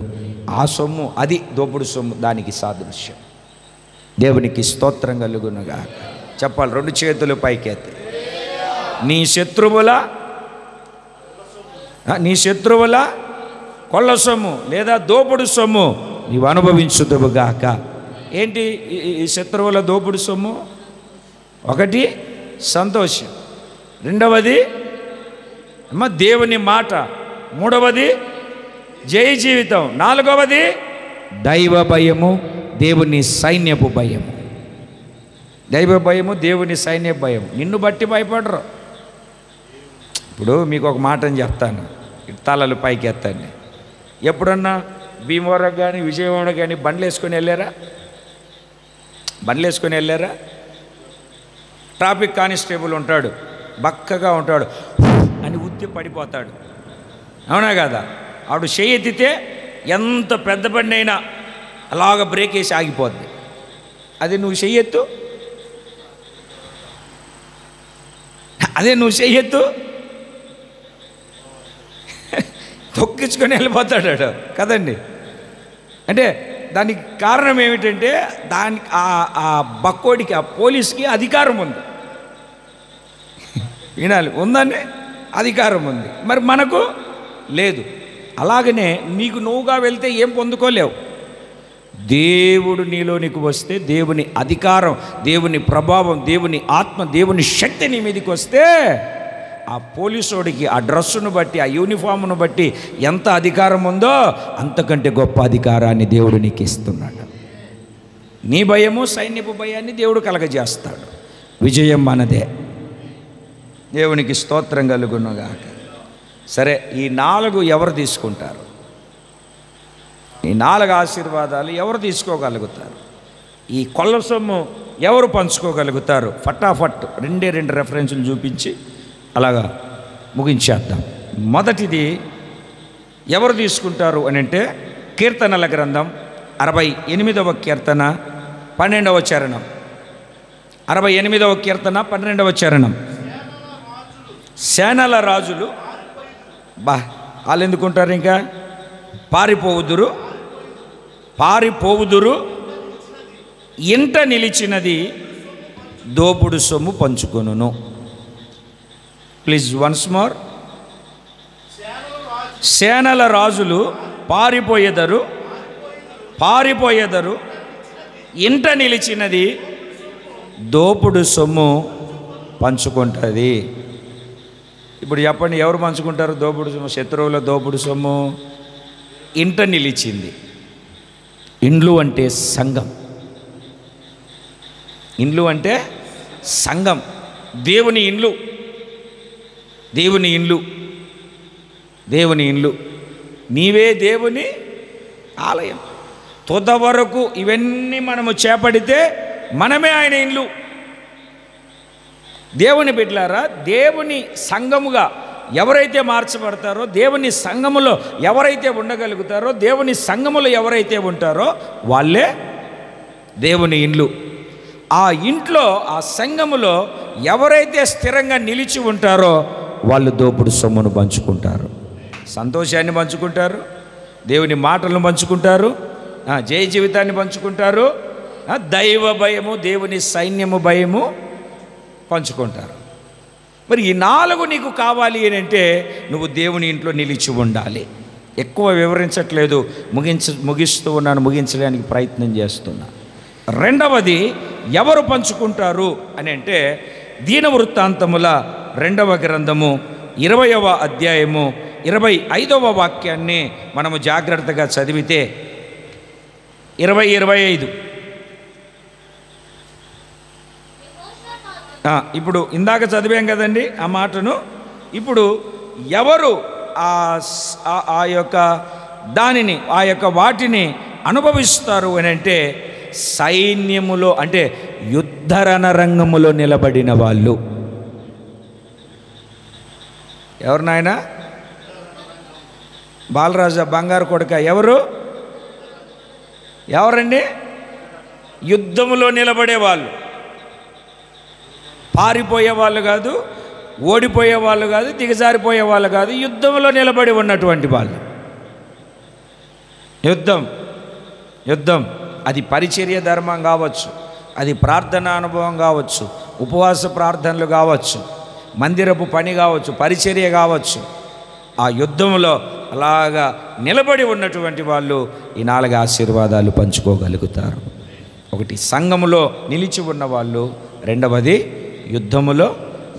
ఆ సొమ్ము అది దోపుడు సొమ్ము, దానికి సాదృశ్యం. దేవునికి స్తోత్రం కలుగునుగా. చెప్పాలి 2 చేతులు పైకెత్తి. నీ శత్రువుల కొల్ల సొమ్ము లేదా దోపుడు సొమ్ము నీవు అనుభవించుదువుగాక. ఏంటి ఈ శత్రువుల దోపుడు సొమ్ము? 1 సంతోషం, 2వది దేవుని మాట, 3వది జయ జీవితం, 4వది దైవ భయము, దేవుని సైన్యపు భయము. దైవ భయము, దేవుని సైన్యపు భయం. నిన్ను బట్టి భయపడరు. ఇప్పుడు మీకు ఒక మాటని చెప్తాను, తలలు పైకి ఎత్తండి. ఎప్పుడన్నా భీమవరం కానీ విజయవాడ కానీ బండ్లు వేసుకొని వెళ్ళారా? ట్రాఫిక్ కానిస్టేబుల్ ఉంటాడు, బక్కగా ఉంటాడు, అని ఉత్తి పడిపోతాడు, అవునా కదా? ఆవిడ చెయ్యి ఎత్తితే ఎంత పెద్ద బండి అయినా అలాగ బ్రేక్ వేసి ఆగిపోద్ది. అది నువ్వు చెయ్యెత్తు, తొక్కించుకొని వెళ్ళిపోతాడు కదండి. అంటే దానికి కారణం ఏమిటంటే దానికి ఆ బక్కోడికి, ఆ పోలీస్కి అధికారం ఉంది. వినాలి, ఉందని అధికారం ఉంది, మరి మనకు లేదు. అలాగనే నీకు నువ్వుగా వెళ్తే ఏం పొందుకోలేవు. దేవుడు నీలోనికి వస్తే, దేవుని అధికారం, దేవుని ప్రభావం, దేవుని ఆత్మ, దేవుని శక్తి నీ మీదకి వస్తే, ఆ పోలీసోడికి ఆ డ్రెస్సును బట్టి, ఆ యూనిఫామ్ను బట్టి ఎంత అధికారం ఉందో అంతకంటే గొప్ప అధికారాన్ని దేవుడు నీకు ఇస్తున్నాడు. నీ భయము, సైన్యపు భయాన్ని దేవుడు కలగజేస్తాడు. విజయం మనదే. దేవునికి స్తోత్రం కలుగునుగాక. సరే, ఈ 4 ఎవరు తీసుకుంటారు? ఈ 4 ఆశీర్వాదాలు ఎవరు తీసుకోగలుగుతారు? ఈ కొల్ల సొమ్ము ఎవరు పంచుకోగలుగుతారు? ఫటాఫట్ 2 రెఫరెన్సులు చూపించి అలాగా ముగించేద్దాం. మొదటిది ఎవరు తీసుకుంటారు అని అంటే, కీర్తనల గ్రంథం 68వ కీర్తన 12వ చరణం. 68వ కీర్తన 12వ చరణం. సేనల రాజులు వాళ్ళు ఎందుకుంటారు? ఇంకా పారిపోవుదురు ఇంట నిలిచినది దోపుడు సొమ్ము పంచుకొనును. Please once more. సేనల రాజులు పారిపోయేదరు ఇంట నిలిచినది దోపుడు సొమ్ము పంచుకుంటుంది. ఇప్పుడు చెప్పండి, ఎవరు పంచుకుంటారు దోపుడు సొమ్ము? శత్రువుల దోపుడు సొమ్ము. ఇంట నిలిచింది. ఇండ్లు అంటే సంఘం. ఇండ్లు అంటే సంఘం. దేవుని ఇండ్లు. నీవే దేవుని ఆలయం. తుద వరకు ఇవన్నీ మనము చేపడితే మనమే ఆయన ఇండ్లు. దేవుని బిడ్డలారా, దేవుని సంఘముగా ఎవరైతే మార్చబడతారో, దేవుని సంఘములో ఎవరైతే ఉండగలుగుతారో, దేవుని సంఘములో ఎవరైతే ఉంటారో వాళ్ళే దేవుని ఇండ్లు. ఆ ఇంట్లో, ఆ సంఘములో ఎవరైతే స్థిరంగా నిలిచి ఉంటారో వాళ్ళు దోపుడు సొమ్మును పంచుకుంటారు, సంతోషాన్ని పంచుకుంటారు, దేవుని మాటలను పంచుకుంటారు, జయ జీవితాన్ని పంచుకుంటారు, దైవ భయము, దేవుని సైన్యము భయము పంచుకుంటారు. మరి ఈ 4 నీకు కావాలి అని అంటే నువ్వు దేవుని ఇంట్లో నిలిచి ఉండాలి. ఎక్కువ వివరించట్లేదు, ముగిస్తూ ఉన్నాను, ముగించడానికి ప్రయత్నం చేస్తున్నా. రెండవది ఎవరు పంచుకుంటారు అని అంటే, దీనవృత్తాంతముల 2వ గ్రంథము 20వ అధ్యాయము 25వ వాక్యాన్ని మనము జాగ్రత్తగా చదివితే, 20-25. ఇప్పుడు ఇందాక చదివాం కదండి ఆ మాటను. ఇప్పుడు ఎవరు ఆ యొక్క దానిని, ఆ యొక్క వాటిని అనుభవిస్తారు అని అంటే, సైన్యములో అంటే యుద్ధ రణరంగములో నిలబడిన వాళ్ళు. ఎవరు నాయన? బాలరాజా బంగారు కొడుక ఎవరండి? యుద్ధములో నిలబడే వాళ్ళు. పారిపోయే వాళ్ళు కాదు, ఓడిపోయే వాళ్ళు కాదు, దిగజారిపోయే వాళ్ళు కాదు, యుద్ధంలో నిలబడి ఉన్నటువంటి వాళ్ళు. యుద్ధం అది పరిచర్య ధర్మం కావచ్చు, అది ప్రార్థనా అనుభవం కావచ్చు, ఉపవాస ప్రార్థనలు కావచ్చు, మందిరపు పని కావచ్చు, పరిచర్య కావచ్చు. ఆ యుద్ధంలో అలాగా నిలబడి ఉన్నటువంటి వాళ్ళు ఈ 4 ఆశీర్వాదాలు పంచుకోగలుగుతారు. ఒకటి సంఘములో నిలిచి ఉన్నవాళ్ళు, రెండవది యుద్ధములో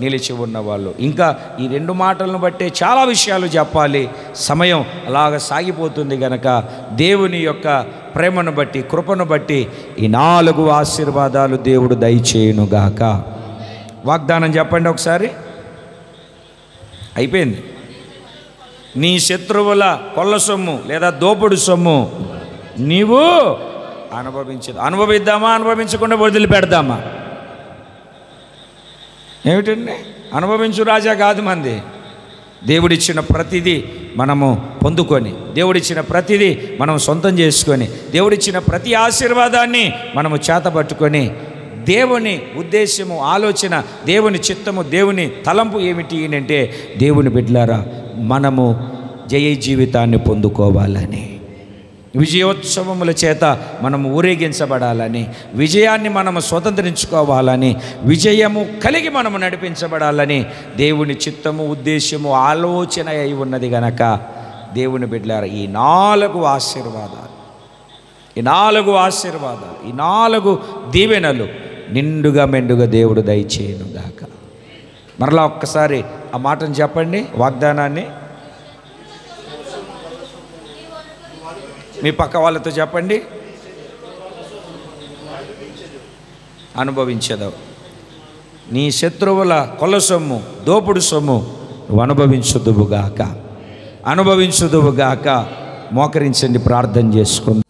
నిలిచి ఉన్నవాళ్ళు. ఇంకా ఈ 2 మాటలను బట్టే చాలా విషయాలు చెప్పాలి, సమయం అలాగ సాగిపోతుంది గనక దేవుని యొక్క ప్రేమను బట్టి కృపను బట్టి ఈ 4 ఆశీర్వాదాలు దేవుడు దయచేయునుగాక. వాగ్దానం చెప్పండి ఒకసారి. అయిపోయింది. నీ శత్రువుల కొల్ల సొమ్ము లేదా దోపుడు సొమ్ము నీవు అనుభవిద్దామా, అనుభవించకుండా వదిలిపెడదామా? ఏమిటండి? అనుభవించు రాజా కాదు మంది. దేవుడిచ్చిన ప్రతిదీ మనము పొందుకొని, దేవుడిచ్చిన ప్రతిదీ మనం సొంతం చేసుకొని, దేవుడిచ్చిన ప్రతి ఆశీర్వాదాన్ని మనము చేతబట్టుకొని, దేవుని ఉద్దేశము, ఆలోచన, దేవుని చిత్తము, దేవుని తలంపు ఏమిటి అంటే, దేవుని బిడ్డలారా మనము జయ జీవితాన్ని పొందుకోవాలని, విజయోత్సవముల చేత మనము ఊరేగించబడాలని, విజయాన్ని మనము స్వతంత్రించుకోవాలని, విజయము కలిగి మనము నడిపించబడాలని దేవుని చిత్తము, ఉద్దేశము, ఆలోచన అయి ఉన్నది గనక దేవుని బిడ్డలారా ఈ 4 ఆశీర్వాదాలు, ఈ 4 ఆశీర్వాదాలు, ఈ 4 దీవెనలు నిండుగా మెండుగా దేవుడు దయచేయునుగాక. మరలా ఒక్కసారి ఆ మాటను చెప్పండి, వాగ్దానాన్ని మీ పక్క వాళ్ళతో చెప్పండి. అనుభవించదవు. నీ శత్రువుల కొల్ల సొమ్ము, దోపుడు సొమ్ము నువ్వు అనుభవించుదువుగాక. మోకరించండి, ప్రార్థన చేసుకుందాం.